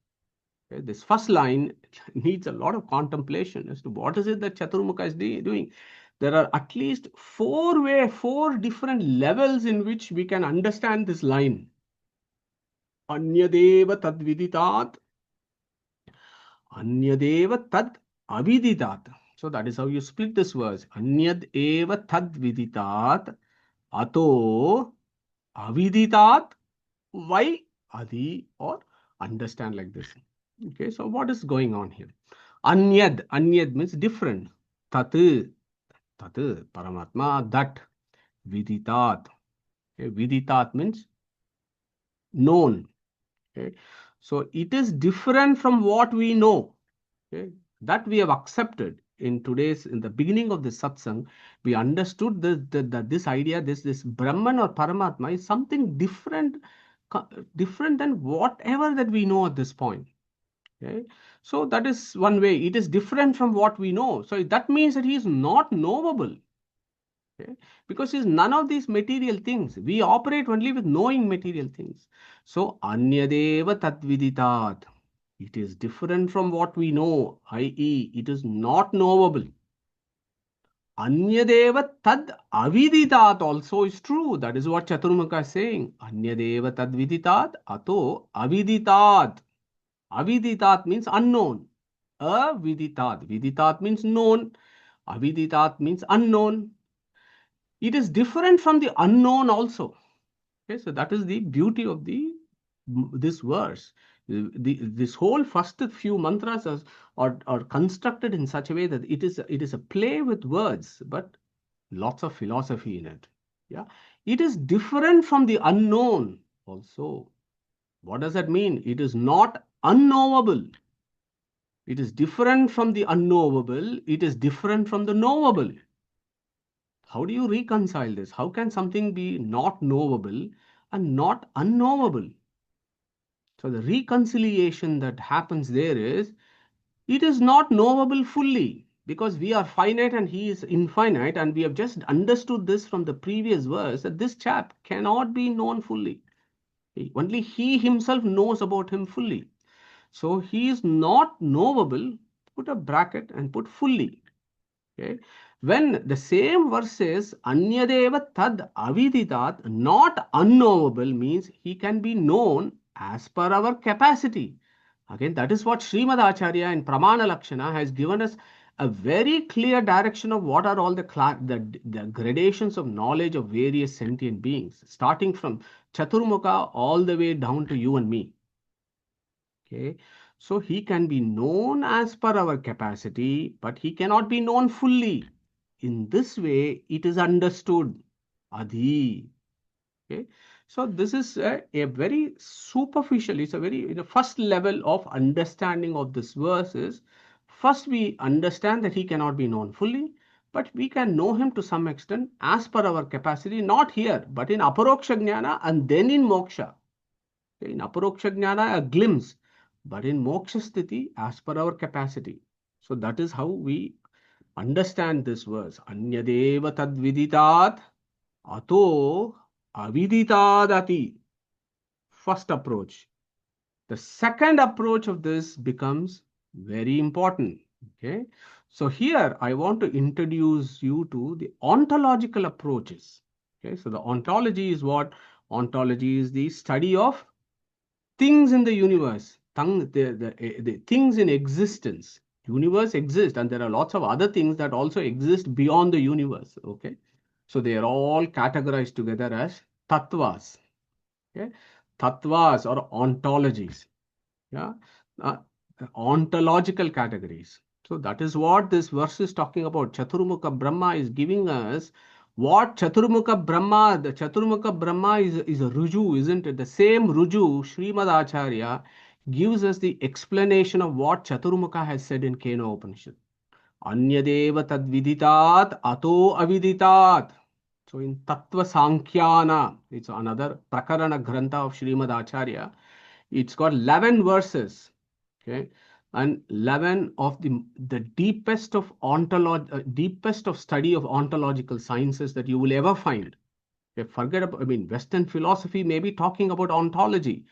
Okay, this first line needs a lot of contemplation as to what is it that Chaturmukha is doing. There are at least four different levels in which we can understand this line. Anyadeva tadviditat, Anyadeva tad aviditat. So that is how you split this verse. Anyad eva tad viditat ato aviditat. Why adi, or understand like this? Okay, so what is going on here? Anyad means different. Tat Paramatma, that. Viditat. Okay, viditat means known. Okay, so it is different from what we know. Okay, that we have accepted in the beginning of the satsang. We understood that this idea, this Brahman or Paramatma is something different than whatever that we know at this point. Okay, so that is one way. It is different from what we know. So that means that he is not knowable. Okay, because he's none of these material things. We operate only with knowing material things. So anyadeva tadviditat. It is different from what we know, i.e., it is not knowable. Anyadeva tad aviditat also is true. That is what Chaturmukha is saying. Anyadeva tad viditat ato aviditat. Aviditat means unknown. Aviditat. Viditat means known. Aviditat means unknown. It is different from the unknown also. Okay, so that is the beauty of this verse. This whole first few mantras are constructed in such a way that it is a play with words, but lots of philosophy in it. Yeah, it is different from the unknown also. What does that mean? It is not unknowable. It is different from the unknowable. It is different from the knowable. How do you reconcile this? How can something be not knowable and not unknowable? So the reconciliation that happens there is, it is not knowable fully because we are finite and he is infinite, and we have just understood this from the previous verse that this chap cannot be known fully. Only he himself knows about him fully. So he is not knowable, put a bracket and put fully. Okay. When the same verse says Anyadeva tad aviditat, not unknowable, means he can be known as per our capacity. Again, that is what Srimad Acharya in Pramana Lakshana has given us a very clear direction of what are all the gradations of knowledge of various sentient beings, starting from Chaturmukha all the way down to you and me. Okay, so he can be known as per our capacity, but he cannot be known fully. In this way, it is understood. Adhi. Okay, so this is a very superficial, it's a very, the first level of understanding of this verse is, first we understand that he cannot be known fully, but we can know him to some extent as per our capacity, not here, but in Aparoksha Jnana and then in Moksha. In Aparoksha Jnana, a glimpse, but in Moksha Sthiti, as per our capacity. So that is how we understand this verse. Anyadeva tad viditat ato aviditadati. First approach. The second approach of this becomes very important. Okay. So here I want to introduce you to the ontological approaches. Okay. So the ontology is what? Ontology is the study of things in the universe, the things in existence. Universe exists, and there are lots of other things that also exist beyond the universe. Okay, so they are all categorized together as tattvas. Okay, tattvas or ontologies. Yeah, uh, ontological categories. So that is what this verse is talking about. Chaturmukha Brahma is giving us what Chaturmukha Brahma, the Chaturmukha Brahma is a Ruju, isn't it? The same Ruju, Srimad Acharya gives us the explanation of what Chaturmukha has said in Kena Upanishad. Anyadeva tad viditat ato aviditat. So in Tattva Sankhyanā, it's another Prakarana Grantha of Srimad Acharya. It's got 11 verses. Okay, and 11 of the deepest of deepest of study of ontological sciences that you will ever find. Okay, forget about, I mean, Western philosophy may be talking about ontology,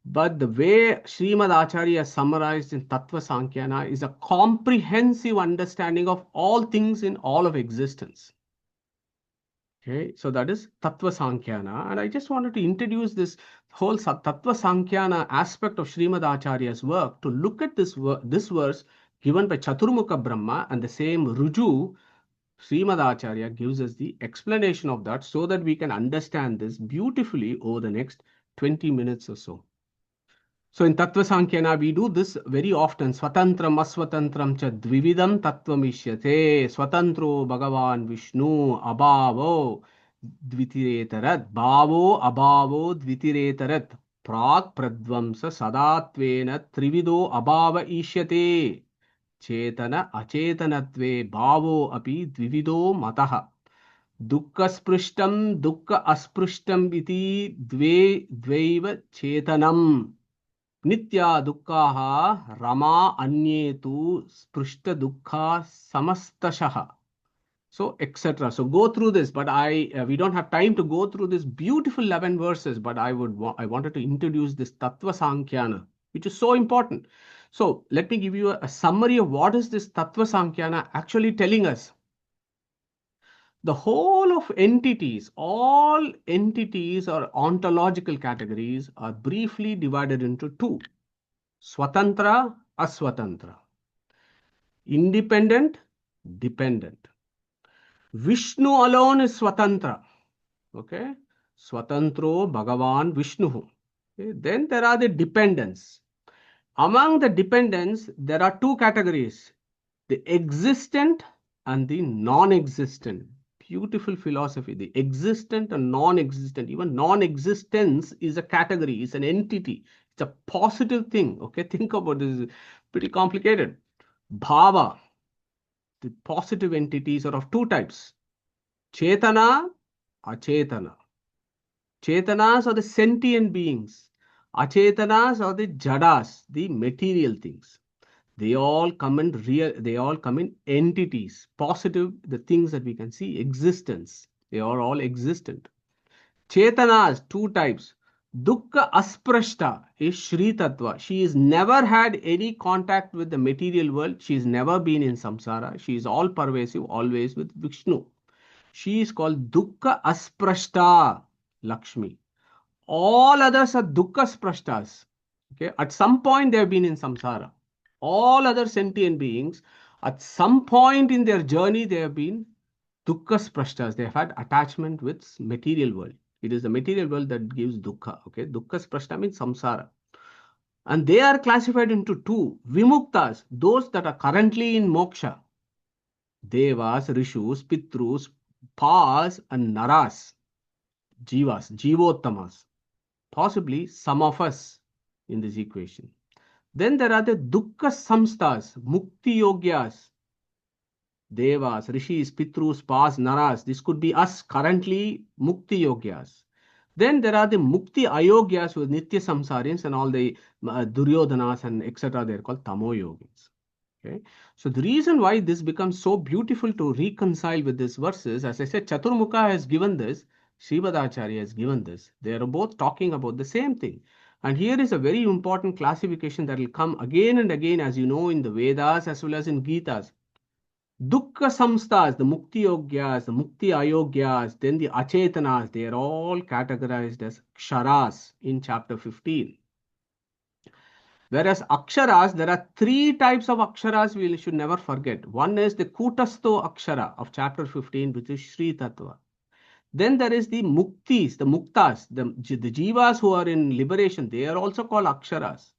but the way Srimad Acharya summarized in Tattva Sankhyanā is a comprehensive understanding of all things in all of existence. Okay, so that is Tattva Sankhyanā, and I just wanted to introduce this whole Tattva Sankhyanā aspect of Srimad Acharya's work to look at this verse given by Chaturmukha Brahma, and the same Ruju, Srimad Acharya gives us the explanation of that so that we can understand this beautifully over the next 20 minutes or so. So in Tattva Sankhyanā, we do this very often. Swatantram aswatantram cha dvividam tattvam ishyate. Swatantro Bhagavan Vishnu abhavo dvitiretarat. Bhavo abhavo dvitiretarat. Prag pradvamsa sadatvena trivido abhava ishyate. Chetana acetanatve bhavo api dvivido mataha. Dukkha sprishtam dukkha asprishtam iti dvaiva chetanam. Nitya dukkha rama anyetu sprishta dukkha samastashaha. So, etc. So go through this, but we don't have time to go through this beautiful 11 verses, but I wanted to introduce this Tattva Sankhyanā. which is so important. So let me give you a summary of what is this Tattva Sankhya actually telling us. The whole of entities, all entities or ontological categories are briefly divided into two: Swatantra, Aswatantra, independent, dependent. Vishnu alone is Swatantra. Okay, Swatantro Bhagavan Vishnu. Okay? Then there are the dependents. Among the dependents, there are two categories: the existent and the non-existent. Beautiful philosophy. The existent and non-existent. Even non-existence is a category, is an entity. It's a positive thing. Okay, think about this. It's pretty complicated. Bhava, the positive entities are of two types: Chetana, Achetana. Chetanas are the sentient beings. Achetanas are the jadas, the material things. They all come in real, they all come in entities. Positive, the things that we can see, existence. They are all existent. Chetanas, two types. Dukkha Asprashta is Shri Tattva. She has never had any contact with the material world. She has never been in samsara. She is all pervasive, always with Vishnu. She is called Dukkha Asprashta Lakshmi. All others are dukkha sprashtas. Okay, at some point they have been in samsara. All other sentient beings, at some point in their journey, they have been dukkha sprashtas. They have had attachment with material world. It is the material world that gives dukkha. Okay, dukkha sprashta means samsara. And they are classified into two: vimuktas, those that are currently in moksha, devas, rishus, pitrus, pas, and naras, jivas, jivottamas. Possibly some of us in this equation. Then there are the dukkha samstas, mukti yogyas, devas, rishis, pitrus, pas, naras. This could be us currently, mukti yogyas. Then there are the mukti ayogyas with nitya samsarins and all the duryodhanas and etc. They're called tamo yogins. Okay. So the reason why this becomes so beautiful to reconcile with these verses, as I said, Chaturmukha has given this, Srivadacharya has given this. They are both talking about the same thing. And here is a very important classification that will come again and again, as you know, in the Vedas as well as in Gitas. Dukkha samstas, the mukti yogyas, the mukti ayogyas, then the achetanas, they are all categorized as ksharas in chapter 15. Whereas aksharas, there are three types of aksharas we should never forget. One is the kutasto akshara of chapter 15, which is Shri Tattva. Then there is the muktis, the muktas, the jivas who are in liberation, they are also called aksharas.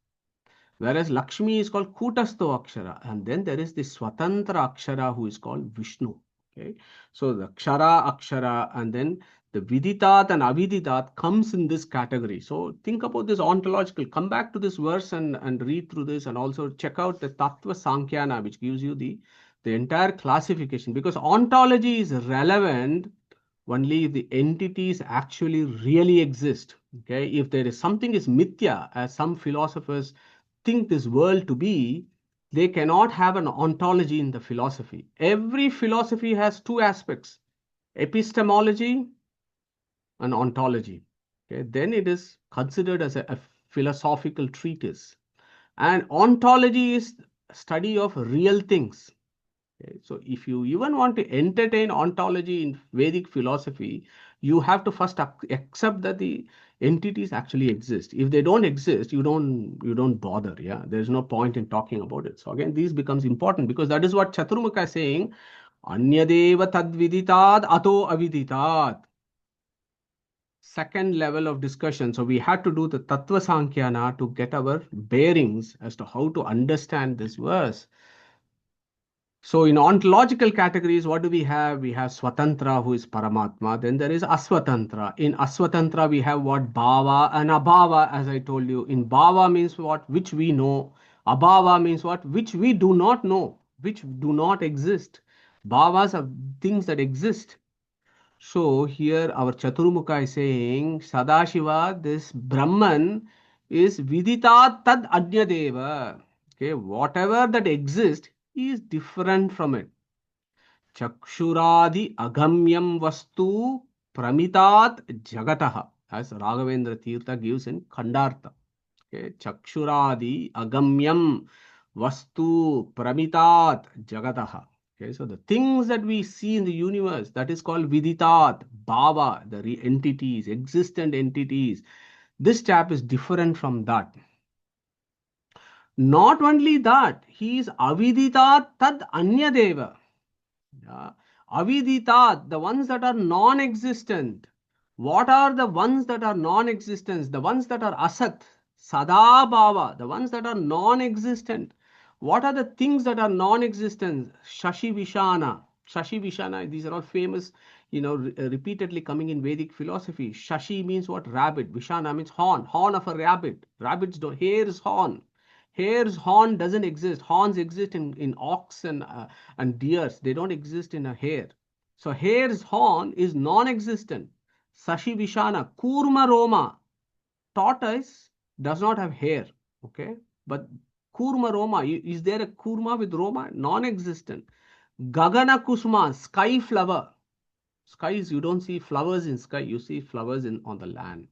Whereas Lakshmi is called kutasto akshara. And then there is the swatantra akshara who is called Vishnu. Okay. So the akshara, and then the viditat and aviditat comes in this category. So think about this ontological. Come back to this verse and read through this, and also check out the Tattva Sankhya, which gives you the entire classification, because ontology is relevant only if the entities actually really exist. Okay, if there is something is mithya, as some philosophers think this world to be, they cannot have an ontology in the philosophy. Every philosophy has two aspects: epistemology and ontology. Okay, then it is considered as a philosophical treatise. And ontology is study of real things. Okay, so if you even want to entertain ontology in Vedic philosophy, you have to first accept that the entities actually exist. If they don't exist, you don't bother. Yeah, there's no point in talking about it. So again, this becomes important because that is what Chaturmukha is saying. Anyadeva tadviditat ato aviditat. Second level of discussion. So we had to do the Tattva Sankhya to get our bearings as to how to understand this verse. So in ontological categories, what do we have? We have Swatantra, who is Paramatma. Then there is Aswatantra. In Aswatantra, we have what? Bhava and Abhava, as I told you. In Bhava means what? Which we know. Abhava means what? Which we do not know, which do not exist. Bhavas are things that exist. So here our Chaturmukha is saying, Sadashiva, this Brahman is Viditat Tad Anyadeva. Okay, whatever that exists is different from it. Chakshuradi agamyam vastu pramitat jagataha, as Raghavendra Tirtha gives in Khandartha. Okay, chakshuradi agamyam vastu pramitat jagataha. Okay, so the things that we see in the universe, that is called viditat, bhava, the entities, existent entities. This chap is different from that. Not only that, he is aviditat tad anyadeva. Yeah. Aviditat, the ones that are non-existent. What are the ones that are non-existent? The ones that are asat, sadabhava, the ones that are non-existent. What are the things that are non-existent? Shashi Vishana. Shashi Vishana, these are all famous, repeatedly coming in Vedic philosophy. Shashi means what? Rabbit. Vishana means horn. Horn of a rabbit. Rabbits don't. Hair is horn. Hare's horn doesn't exist. Horns exist in ox and deers. They don't exist in a hare. So hare's horn is non-existent. Sashi Vishana, Kurma Roma. Tortoise does not have hair. Okay. But Kurma Roma, is there a Kurma with Roma? Non-existent. Gagana Kusma, sky flower. Skies, you don't see flowers in sky. You see flowers on the land.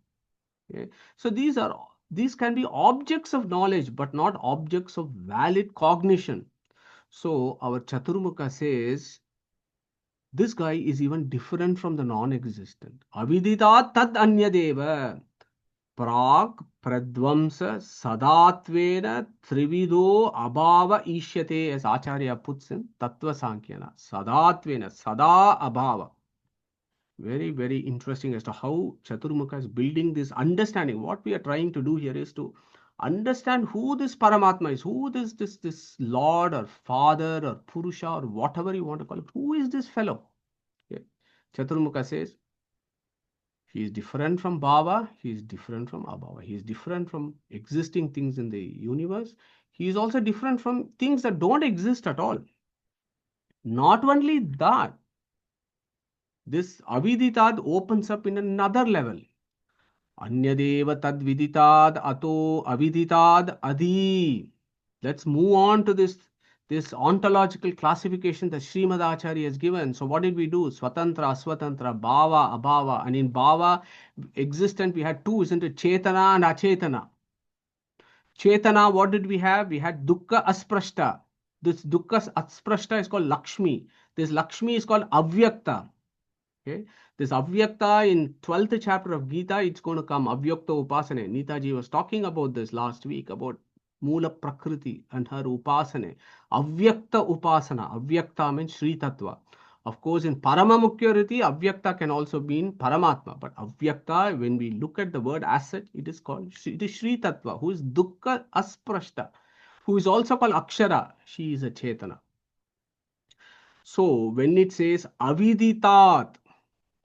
Okay. So these can be objects of knowledge, but not objects of valid cognition. So our Chaturmukha says this guy is even different from the non-existent. Avidita tad anyadeva prag pradvamsa sadatvena trivido abhava ishyate, as Acharya puts in Tattva Sankhya. Sadatvena, sada abhava. Very, very interesting as to how Chaturmukha is building this understanding. What we are trying to do here is to understand who this Paramatma is, who this Lord or Father or Purusha or whatever you want to call it. Who is this fellow? Okay. Chaturmukha says he is different from Bhava, he is different from Abhava, he is different from existing things in the universe. He is also different from things that don't exist at all. Not only that, this aviditad opens up in another level. Anyadeva tad viditad ato aviditad adi. Let's move on to this ontological classification that Srimad Acharya has given. So what did we do? Swatantra, Aswatantra, Bhava, Abhava. And in Bhava, existent, we had two, isn't it? Chetana and Achetana. Chetana, what did we have? We had Dukkha Asprashta. This Dukkha Asprashta is called Lakshmi. This Lakshmi is called Avyakta. Okay. This Avyakta in 12th chapter of Gita, it's going to come. Avyakta Upasane. Neetaji was talking about this last week, about Mula Prakriti and her Upasane. Avyakta Upasana. Avyakta means Sri Tattva. Of course, in Paramamukhyariti, Avyakta can also mean Paramatma. But Avyakta, when we look at the word as such, it is Sri Tattva, who is Dukkha Asprashta, who is also called Akshara. She is a Chetana. So, when it says Aviditat,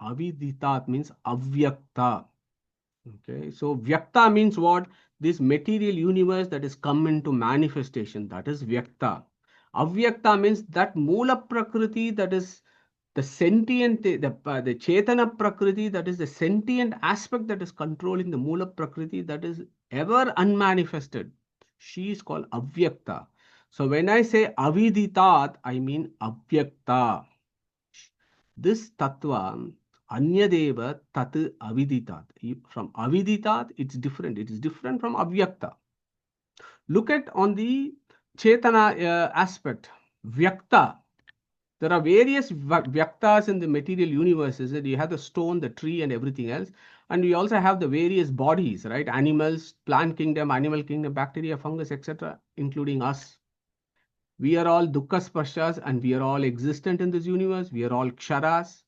Aviditat means avyakta. Okay, so vyakta means what? This material universe that is come into manifestation, that is vyakta. Avyakta means that mula prakriti, that is the sentient, the chetana prakriti, that is the sentient aspect that is controlling the mula prakriti, that is ever unmanifested. She is called avyakta. So when I say aviditat, I mean avyakta. This tattva, anyadeva tat aviditat. From aviditat, it's different. It is different from avyakta. Look at on the chetana aspect, vyakta. There are various vyaktas in the material universe. You have the stone, the tree, and everything else. And we also have the various bodies, right? Animals, plant kingdom, animal kingdom, bacteria, fungus, etc., including us. We are all dukkha spashas and we are all existent in this universe. We are all ksharas.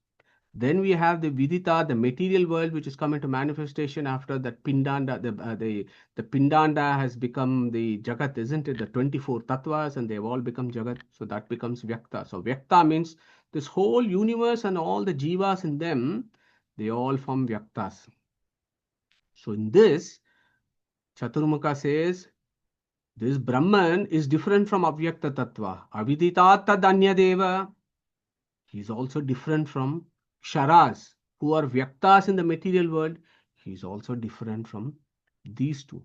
Then we have the vidita, the material world, which is come into manifestation after that pindanda. The pindanda has become the jagat, isn't it? The 24 tattvas, and they've all become jagat. So that becomes vyakta. So vyakta means this whole universe and all the jivas in them, they all form vyaktas. So in this, Chaturmukha says, this Brahman is different from avyakta tattva. Avidita tadanyadeva. He is also different from ksharas, who are vyaktas in the material world. He is also different from these two.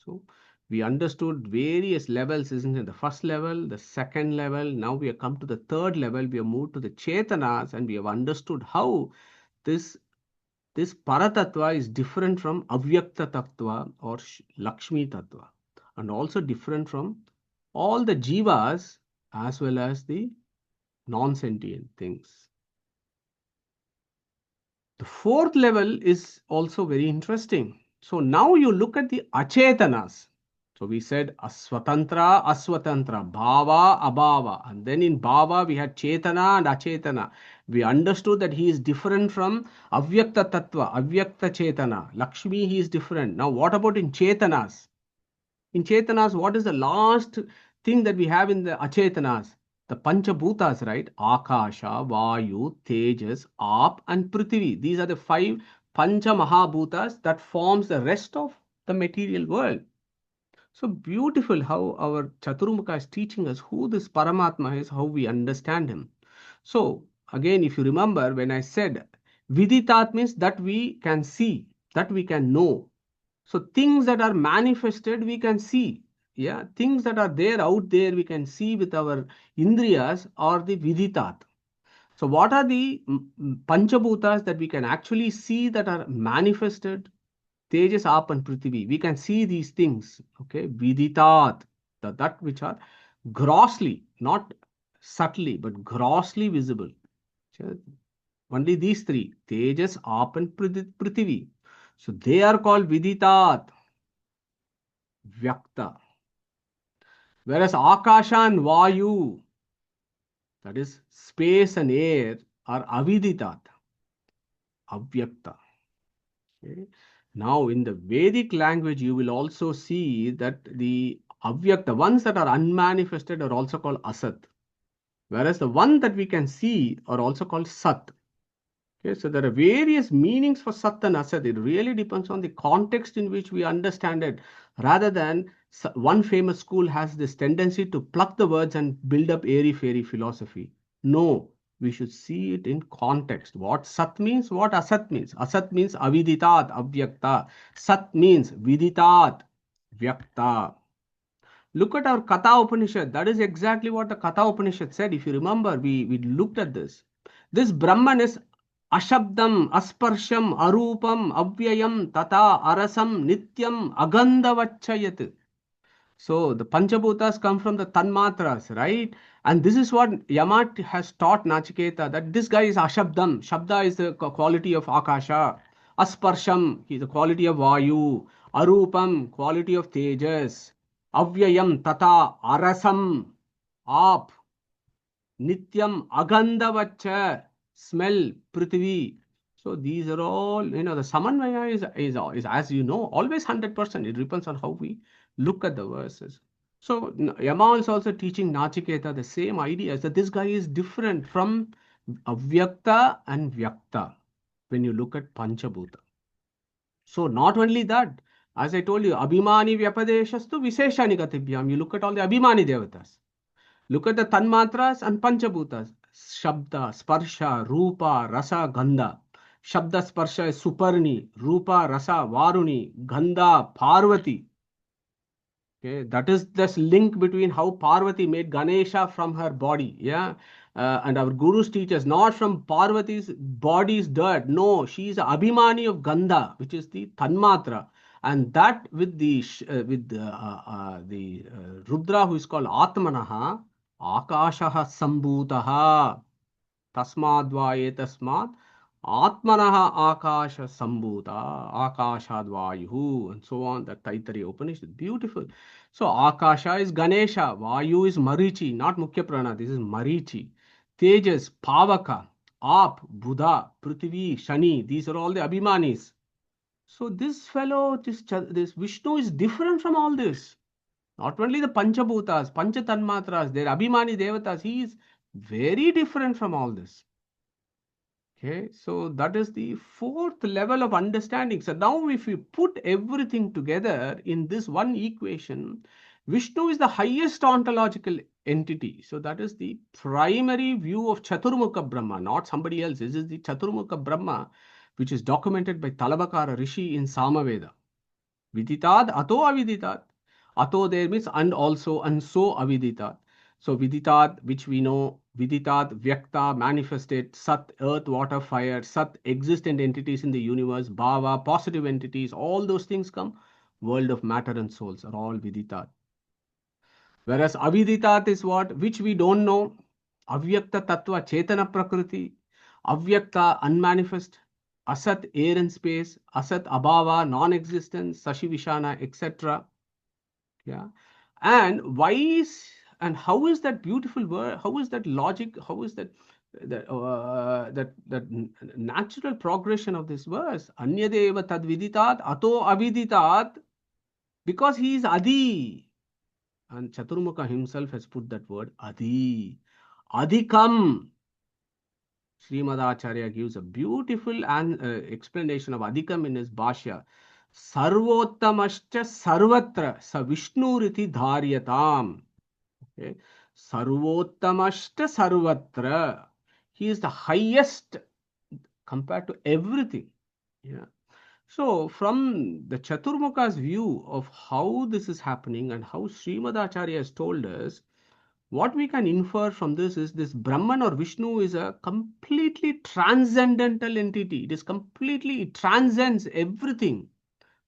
So we understood various levels, isn't it? The first level, the second level. Now we have come to the third level. We have moved to the chetanas, and we have understood how this this Paratattva is different from Avyakta Tattva or Lakshmi Tattva, and also different from all the jivas as well as the non-sentient things. The fourth level is also very interesting. So now you look at the achetanas. So we said aswatantra, aswatantra, bhava, abhava. And then in bhava we had chetana and achetana. We understood that he is different from avyakta tattva, avyakta chetana. Lakshmi, he is different. Now what about in chetanas? In chetanas, what is the last thing that we have in the achetanas? The Panchabhutas, right? Akasha, Vayu, Tejas, Aap, and Prithvi. These are the 5 Pancha Mahabhutas that forms the rest of the material world. So beautiful how our Chaturmukha is teaching us who this Paramatma is, how we understand him. So again, if you remember when I said Viditat means that we can see, that we can know. So things that are manifested, we can see. Yeah, things that are there out there, we can see with our indriyas or the viditat. So what are the panchabhutas that we can actually see that are manifested? Tejas, Aap and Prithvi. We can see these things. Okay, viditat, that which are grossly, not subtly, but grossly visible. Only these 3, Tejas, Aap and Prithvi. So they are called viditat, vyakta. Whereas Akasha and Vayu, that is space and air, are aviditat, avyakta. Okay. Now in the Vedic language, you will also see that the avyakta, ones that are unmanifested, are also called asat. Whereas the one that we can see are also called sat. Okay, so there are various meanings for Sat and Asat. It really depends on the context in which we understand it. Rather than one famous school has this tendency to pluck the words and build up airy-fairy philosophy. No, we should see it in context. What Sat means, what Asat means. Asat means aviditat, avyakta. Sat means viditat, vyakta. Look at our Katha Upanishad. That is exactly what the Katha Upanishad said. If you remember, we looked at this. This Brahman is Ashabdam, Asparsham, Arupam, Avyayam, Tata, Arasam, Nityam, Agandavachayat. So the Panchabhutas come from the Tanmatras, right? And this is what Yamat has taught Nachiketa, that this guy is Ashabdam. Shabda is the quality of Akasha. Asparsham, he is the quality of Vayu. Arupam, quality of Tejas. Avyayam, Tata, Arasam, Aap. Nityam, Agandavacha, smell, Prithvi. So these are all, the Samanvaya is as you know, always 100%. It depends on how we look at the verses. So Yama is also teaching Nachiketa the same idea, that this guy is different from Avyakta and Vyakta when you look at Panchabhuta. So not only that, as I told you, Abhimani Vyapadeshastu Visheshani Gatibhyam. You look at all the Abhimani Devatas. Look at the Tanmatras and Panchabhutas. Shabda, Sparsha, Rupa, Rasa, Gandha. Shabda, Sparsha is Suparni. Rupa, Rasa, Varuni. Gandha, Parvati. Okay, that is this link between how Parvati made Ganesha from her body. Yeah. And our gurus teach us not from Parvati's body's dirt. No, she is Abhimani of Gandha, which is the Tanmatra. And that with the Rudra, who is called Atmanaha, Akashaha Sambhutaha, Tasmadvaye Tasmad, Atmanaha Akasha Sambhuta, Akashad Vayu, and so on. That Taittiriya Upanishad. Beautiful. So Akasha is Ganesha, Vayu is Marichi, not Mukhya Prana, this is Marichi. Tejas, Pavaka, Aap, Buddha, Prithvi, Shani, these are all the Abhimanis. So this fellow, this Vishnu is different from all this. Not only the Panchabhutas, Panchatanmatras, their Abhimani Devatas, he is very different from all this. Okay, so that is the 4th level of understanding. So now if we put everything together in this one equation, Vishnu is the highest ontological entity. So that is the primary view of Chaturmukha Brahma, not somebody else. This is the Chaturmukha Brahma, which is documented by Talavakara Rishi in Samaveda. Viditat, Ato Aviditat. Ato there means and also and so Aviditat. So Viditat, which we know, Viditat, Vyakta, manifested, Sat, earth, water, fire, Sat, existent entities in the universe, Bhava, positive entities, all those things come. World of matter and souls are all Viditat. Whereas Aviditat is what? Which we don't know. Avyakta Tattva, Chetana Prakriti, Avyakta, unmanifest, Asat, air and space, Asat, Abhava, non-existence, Sashi Vishana, etc. Yeah. And why is, and how is that beautiful word? How is that logic? How is that natural progression of this verse? Anyadeva tad viditat ato aviditat, because he is Adi. And Chaturmukha himself has put that word Adi. Adhikam. Srimadacharya gives a beautiful explanation of Adhikam in his Bhashya. Sarvottamascha sarvatra sa Vishnuriti dharyatam. Okay. Sarvottamashta sarvatra. He is the highest compared to everything. Yeah. So, from the Chaturmukha's view of how this is happening and how Srimadacharya has told us, what we can infer from this is this Brahman or Vishnu is a completely transcendental entity. It is completely, it transcends everything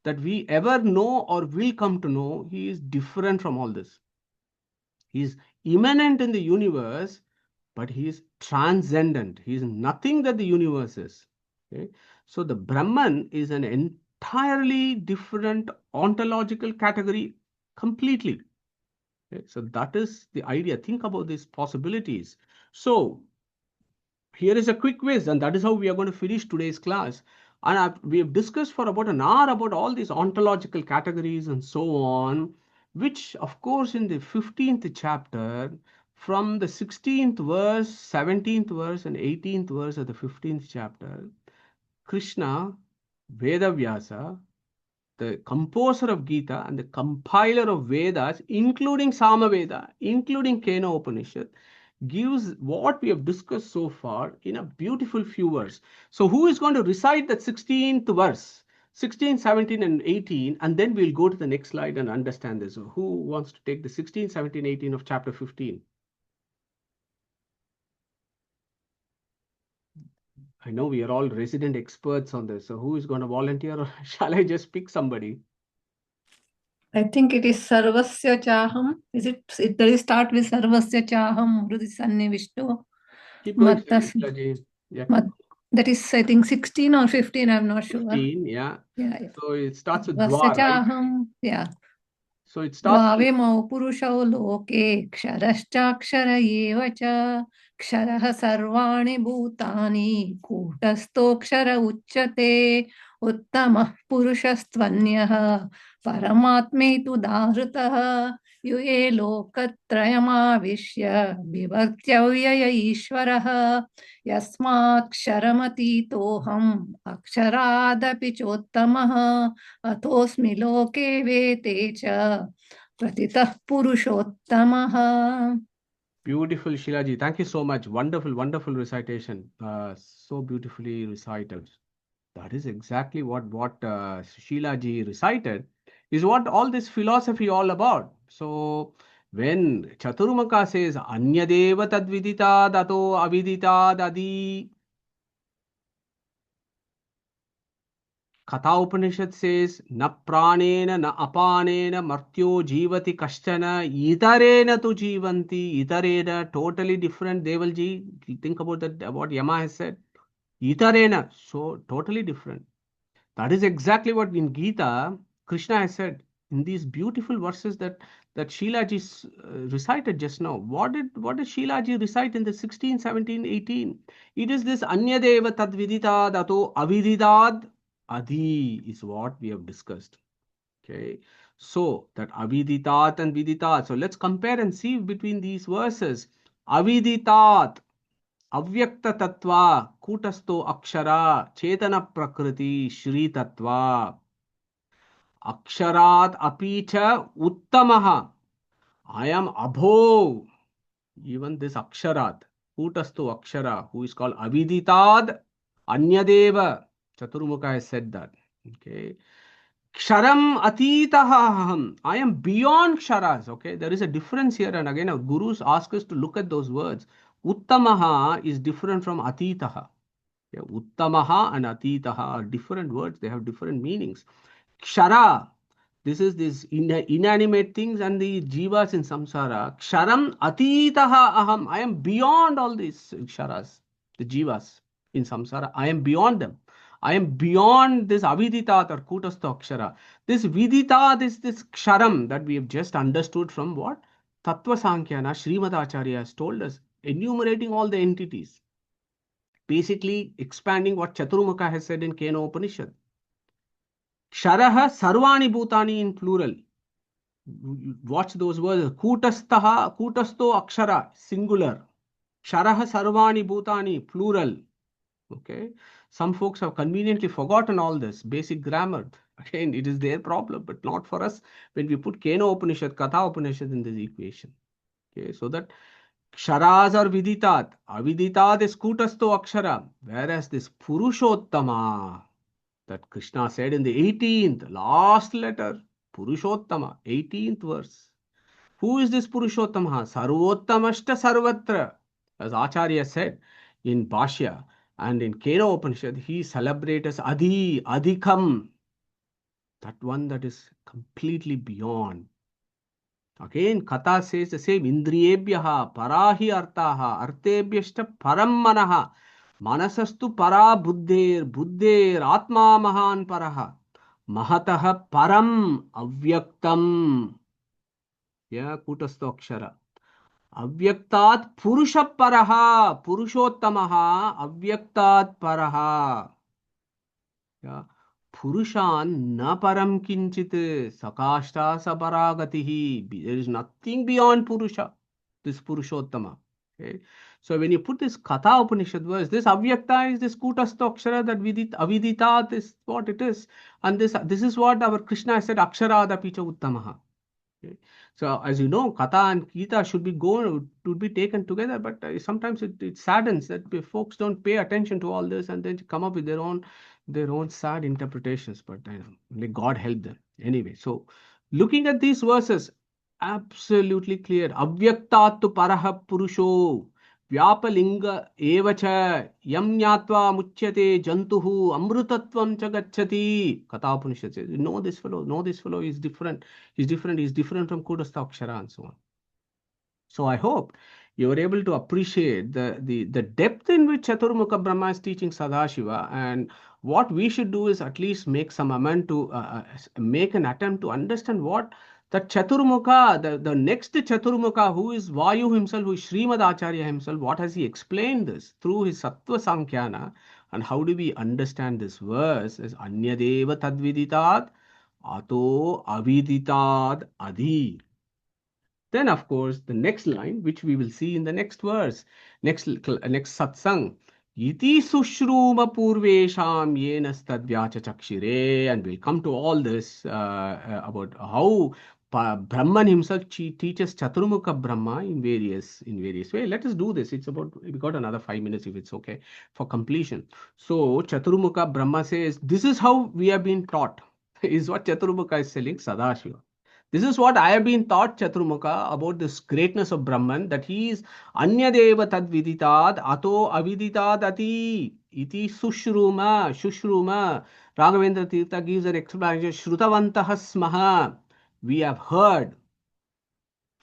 that we ever know or will come to know. He is different from all this. He is immanent in the universe, but he is transcendent. He is nothing that the universe is. Okay? So the Brahman is an entirely different ontological category completely. Okay? So that is the idea. Think about these possibilities. So here is a quick quiz, and that is how we are going to finish today's class. And we have discussed for about an hour about all these ontological categories and so on, which of course in the 15th chapter, from the 16th verse, 17th verse and 18th verse of the 15th chapter, Krishna, Vedavyasa, the composer of Gita and the compiler of Vedas, including Samaveda, including Kena Upanishad, gives what we have discussed so far in a beautiful few verses. So who is going to recite that 16th verse, 16, 17 and 18, and then we'll go to the next slide and understand this. So who wants to take the 16, 17, 18 of chapter 15? I know we are all resident experts on this. So who is going to volunteer, or shall I just pick somebody? I think it is Sarvasya Chaham. Is it? Does it start with Sarvasya Chaham, Hrudi Sannivishto? Keep going, Mattas- Shilaji. Yeah. That is, I think, 16 or 15. I'm not sure. 15, yeah. Yeah. So it starts with Dwa, right? Chaham. Yeah. So it starts with द्वाविमौ पुरुषौ लोके क्षरश्चाक्षर एव च क्षरः सर्वाणि भूतानि कूटस्थोऽक्षर उच्यते उत्तमः पुरुषस्त्वन्यः परमात्मेतु दाहृतः युये लोकत्रयमाविश्य बिभर्त्यव्यय ईश्वरः यस्माक्षरमतीतोऽहम् अक्षरादपि चोत्तमः अथोऽस्मि लोके वेते च प्रतितः पुरुषोत्तमः. beautiful, Shilaji. Thank you so much. Wonderful, wonderful recitation. So beautifully recited. That is exactly what Shilaji recited, is what all this philosophy all about. So when Chaturmukha says Anyadeva tadvidita dato avidita dadi, Katha Upanishad says na pranena na apanena martyo jivati kashtana itarena tu jivanti. Itarena, totally different. Devalji, think about that, what Yama has said. Itarena, so totally different. That is exactly what in Gita Krishna has said in these beautiful verses that Shilaji recited just now. What did Shilaji recite in the 16, 17, 18? It is this Anyadeva tadvidita dato avididad adi is what we have discussed. Okay, so that aviditat and viditat. So let's compare and see between these verses. Aviditat, Avyakta Tattva, Kutasto Akshara, Chetana Prakriti, Shri Tattva. Aksharat Apicha Uttamaha. I am above even this Aksharat. Kutasto Akshara, who is called Aviditad Anyadeva. Chaturmukha has said that. Okay. Ksharam atitaha aham. I am beyond ksharas. Okay, there is a difference here, and again, our gurus ask us to look at those words. Uttamaha is different from atitaha. Yeah, uttamaha and atitaha are different words. They have different meanings. Kshara, this is this inanimate things and the jivas in samsara. Ksharam atitaha aham. I am beyond all these ksharas, the jivas in samsara. I am beyond them. I am beyond this aviditat or kutastha akshara. This vidita, this ksharam that we have just understood from what? Tattva Sankhya, Srimad Acharya has told us, enumerating all the entities. Basically expanding what Chaturmukha has said in Kena Upanishad. Sharaha sarvani bhutani in plural. Watch those words. Kutastaha, kutasto akshara, singular. Sharaha sarvani bhutani, plural. Okay. Some folks have conveniently forgotten all this basic grammar. Again, it is their problem, but not for us when we put Kena Upanishad, Katha Upanishad in this equation. Okay. So that Ksharas are viditat. Aviditat is kutasto akshara. Whereas this Purushottama, that Krishna said in the 18th, last letter, Purushottama, 18th verse. Who is this Purushottama? Sarvottamashta sarvatra. As Acharya said in Bhashya and in Kena Upanishad, he celebrates as Adi, Adhikam. That one that is completely beyond. Again, Katha says the same. Indriyebhyaha parahi artaha artebhyashta param manaha manasastu para buddher buddher atma mahan paraha mahataha param avyaktam. Yeah, kutastha akshara. Avyaktat purusha paraha purushottamaha avyaktat paraha. Yeah. Purushan na param kinchit sakashta saparagatihi. There is nothing beyond Purusha, this Purushottama. Okay. So when you put this Katha Upanishad verse, this Avyakta is this Kutastha Akshara, that Aviditat is what it is. And this is what our Krishna said, Akshara Picha Uttamaha. Okay. So as you know, Katha and Gita should be taken together, but sometimes it saddens that folks don't pay attention to all this and then come up with their own sad interpretations. But may God help them. Anyway, so looking at these verses, absolutely clear. Avyaktattu paraha purusho. Vyapalinga evacha yam nyatva muchyate jantuhu amrutatvam cha gacchati. Katha Upanishad says, know this fellow is different. He's different from Kudastha Akshara and so on. So I hope you were able to appreciate the depth in which Chaturmukha Brahma is teaching Sadashiva, and what we should do is at least make some attempt to understand what the Chaturmukha, the next Chaturmukha, who is Vayu himself, who is Srimad Acharya himself, what has he explained this through his Sattva Sankhya, and how do we understand this verse as Anyadeva Tadviditat Ato Aviditat Adi. Then, of course, the next line, which we will see in the next verse, next satsang, Iti sushruma purvesham yenastadvyacha chakshire, and we'll come to all this about how Brahman himself teaches Chaturmukha Brahma in various ways. Let us do this. We got another 5 minutes if it's okay for completion. So Chaturmukha Brahma says, this is how we have been taught, is what Chaturmukha is telling Sadashiva. This is what I have been taught, Chaturmukha, about this greatness of Brahman, that he is Anyadeva Tadviditad, Ato Aviditad Ati, Iti Shushruma. Raghavendra Tirtha gives an explanation, Shrutavantaha Smaha. We have heard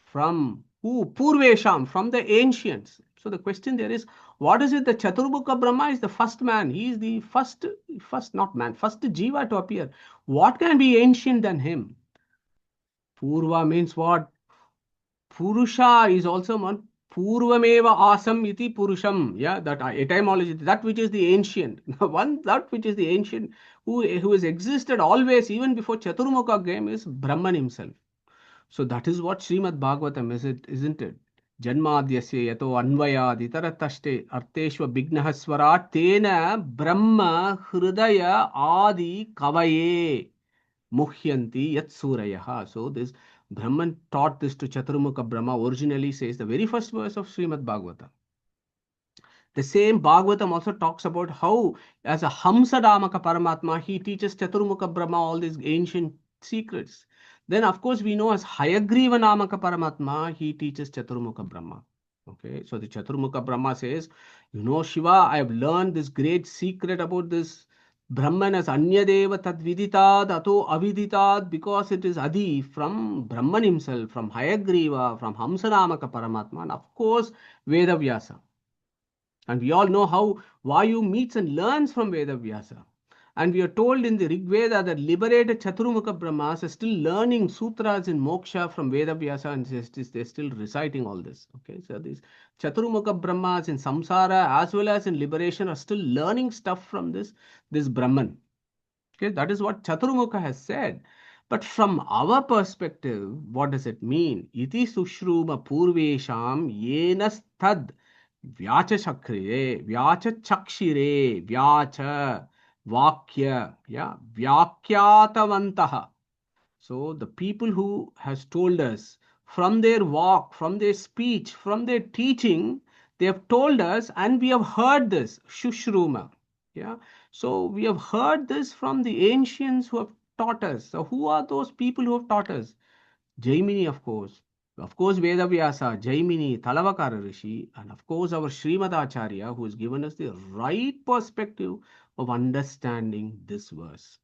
from who? Purvesham, from the ancients. So the question there is, what is it that Chaturmukha Brahma is the first man? He is the first jiva to appear. What can be ancient than him? Purva means what? Purusha is also one. Purvameva asam iti purusham. Yeah, that etymology, that which is the ancient. That which is the ancient, who has existed always, even before Chaturmukha came, is Brahman himself. So that is what Srimad Bhagavatam is, isn't it? Janmadhyasya yato anvayad itaratashte arteshva bignahaswarat tena brahma hridaya adi kavaye muhyanti yat surayaha. So this Brahman taught this to Chaturmukha Brahma originally, says the very first verse of Srimad Bhagavatam. The same Bhagavatam also talks about how, as a Hamsadamaka Paramatma, he teaches Chaturmukha Brahma all these ancient secrets. Then, of course, we know as Hayagriva Namaka Paramatma, he teaches Chaturmukha Brahma. Okay, so the Chaturmukha Brahma says, you know, Shiva, I have learned this great secret about this Brahman as Anyadeva Tad Viditad Ato Aviditad, because it is Adi from Brahman himself, from Hayagriva, from Hamsadamaka Paramatma, and of course, Veda Vyasa. And we all know how Vayu meets and learns from Veda Vyasa. And we are told in the Rig Veda that liberated Chaturmukha Brahmas are still learning sutras in moksha from Veda Vyasa, and they're still reciting all this. Okay, so these Chaturmukha Brahmas in samsara as well as in liberation are still learning stuff from this Brahman. Okay, that is what Chaturmukha has said. But from our perspective, what does it mean? Iti sushruma purvesham yenastad vyacha chakre, vyacha chakshire, vyacha vakya, yeah, vyakyatavantaha. So the people who has told us from their walk, from their speech, from their teaching, they have told us, and we have heard this, Shushruma. Yeah. So we have heard this from the ancients who have taught us. So who are those people who have taught us? Jaimini, of course. Of course, Veda Vyasa, Jaimini, Talavakara Rishi, and of course our Srimad Acharya, who has given us the right perspective of understanding this verse.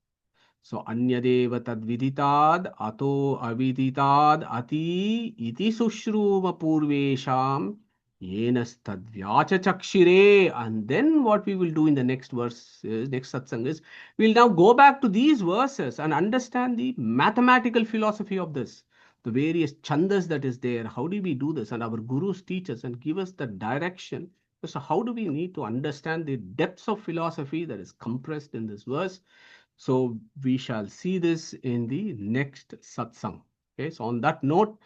So Anyadeva tadviditad ato aviditad ati iti sushruma purvesham yenas tadvyacha chakshire. And then what we will do in the next verse, next satsang is, we'll now go back to these verses and understand the mathematical philosophy of this, the various chandas that is there. How do we do this? And our gurus teach us and give us the direction. So how do we need to understand the depths of philosophy that is compressed in this verse? So we shall see this in the next satsang. Okay, so on that note,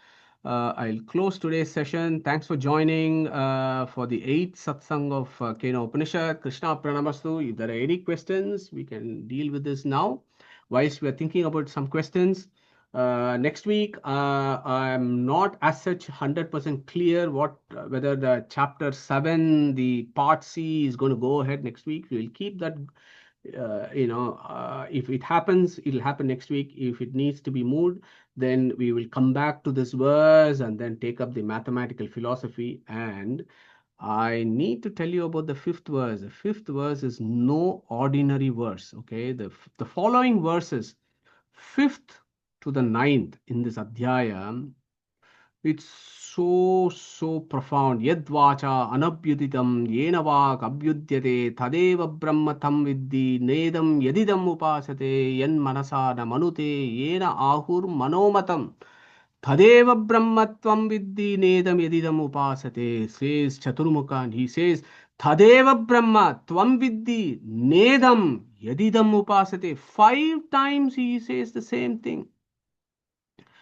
I'll close today's session. Thanks for joining for the 8th satsang of Kena Upanishad. Krishna Pranamastu. If there are any questions, we can deal with this now. Whilst we are thinking about some questions, next week, I'm not as such 100% clear whether the chapter 7, the part C, is going to go ahead next week. We will keep that. If it happens, it'll happen next week. If it needs to be moved, then we will come back to this verse and then take up the mathematical philosophy. And I need to tell you about the 5th verse. The 5th verse is no ordinary verse. Okay, the following verses, 5th to the 9th in this adhyaya, it's so profound. Yadvacha anabhyuditam yena vak abhyudyate tadeva brahma tam viddi nedam yadidam upasate yan manasa na manute yena ahur manomatam tadeva brahmatvam viddi nedam yadidam upasate, says Chaturmukha, and he says tadeva brahma tvam viddi nedam yadidam upasate. 5 times he says the same thing.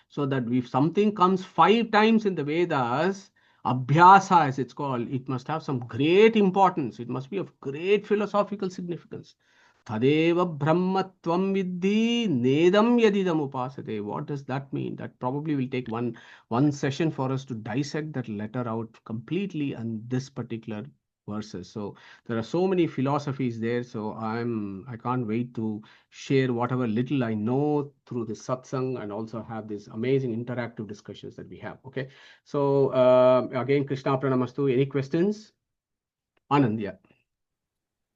So that if something comes 5 times in the Vedas, Abhyasa as it's called, it must have some great importance. It must be of great philosophical significance. Tadeva Brahmatvam Vidhi Nedam Yadidam Upasate. What does that mean? That probably will take one session for us to dissect that letter out completely and this particular verses. So there are so many philosophies there. So I can't wait to share whatever little I know through this satsang and also have these amazing interactive discussions that we have. Okay. So again, Krishna Pranamastu. Any questions? Anand, yeah.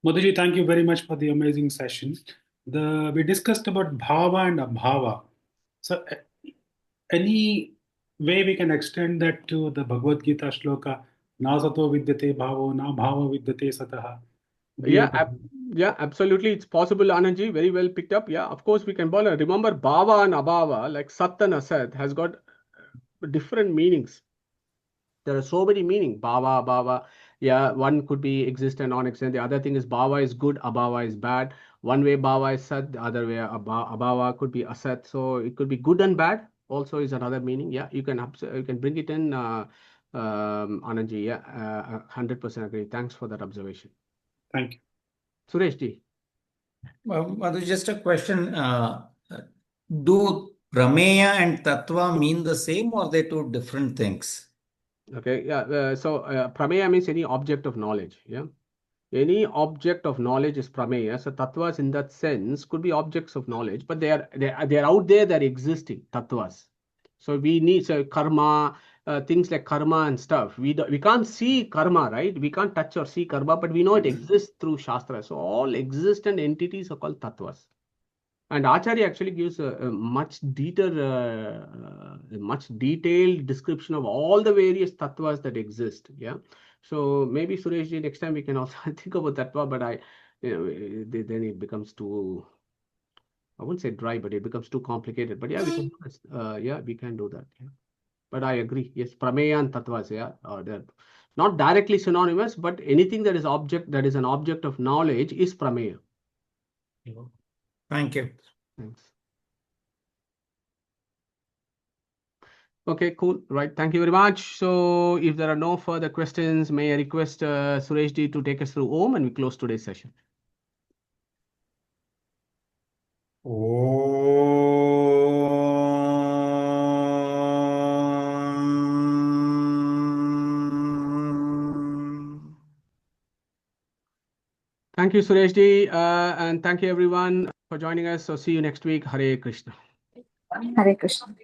Mataji, thank you very much for the amazing session. We discussed about bhava and abhava. So any way we can extend that to the Bhagavad Gita shloka, na sato vidyate bhavo, na bhava vidyate sataha. Yeah, absolutely. It's possible, Anandji. Very well picked up. Yeah, of course we can follow. Remember, bhava and abhava, like sat and asat, has got different meanings. There are so many meanings. Bhava, abhava. Yeah, one could be exist and non-existent. The other thing is bhava is good, abhava is bad. One way bhava is sat, the other way abhava could be asat. So it could be good and bad. Also is another meaning. Yeah, you can bring it in, Anandji. Yeah, 100% agree. Thanks for that observation. Thank you. Suresh ji. Madhu, just a question. Do Prameya and Tattva mean the same or they two different things? Okay, yeah. So Prameya means any object of knowledge. Yeah. Any object of knowledge is prameya. So tattvas in that sense could be objects of knowledge, but they are out there, they're existing tattvas. So we need karma, things like karma and stuff. We can't see karma, right? We can't touch or see karma, but we know it exists through shastra. So all existent entities are called tattvas. And Acharya actually gives a much detailed description of all the various tattvas that exist. Yeah. So maybe Sureshji, next time we can also think about tattva, but then it becomes too, I wouldn't say dry, but it becomes too complicated. But yeah, we can do this. We can do that. Yeah. But I agree. Yes, prameya and tattvas, they're not directly synonymous, but anything that is an object of knowledge is prameya. Thank you. Thanks. Okay, cool. Right. Thank you very much. So if there are no further questions, may I request Sureshji to take us through Om and we close today's session. Thank you, Sureshji, and thank you everyone for joining us. So see you next week. Hare Krishna. Hare Krishna.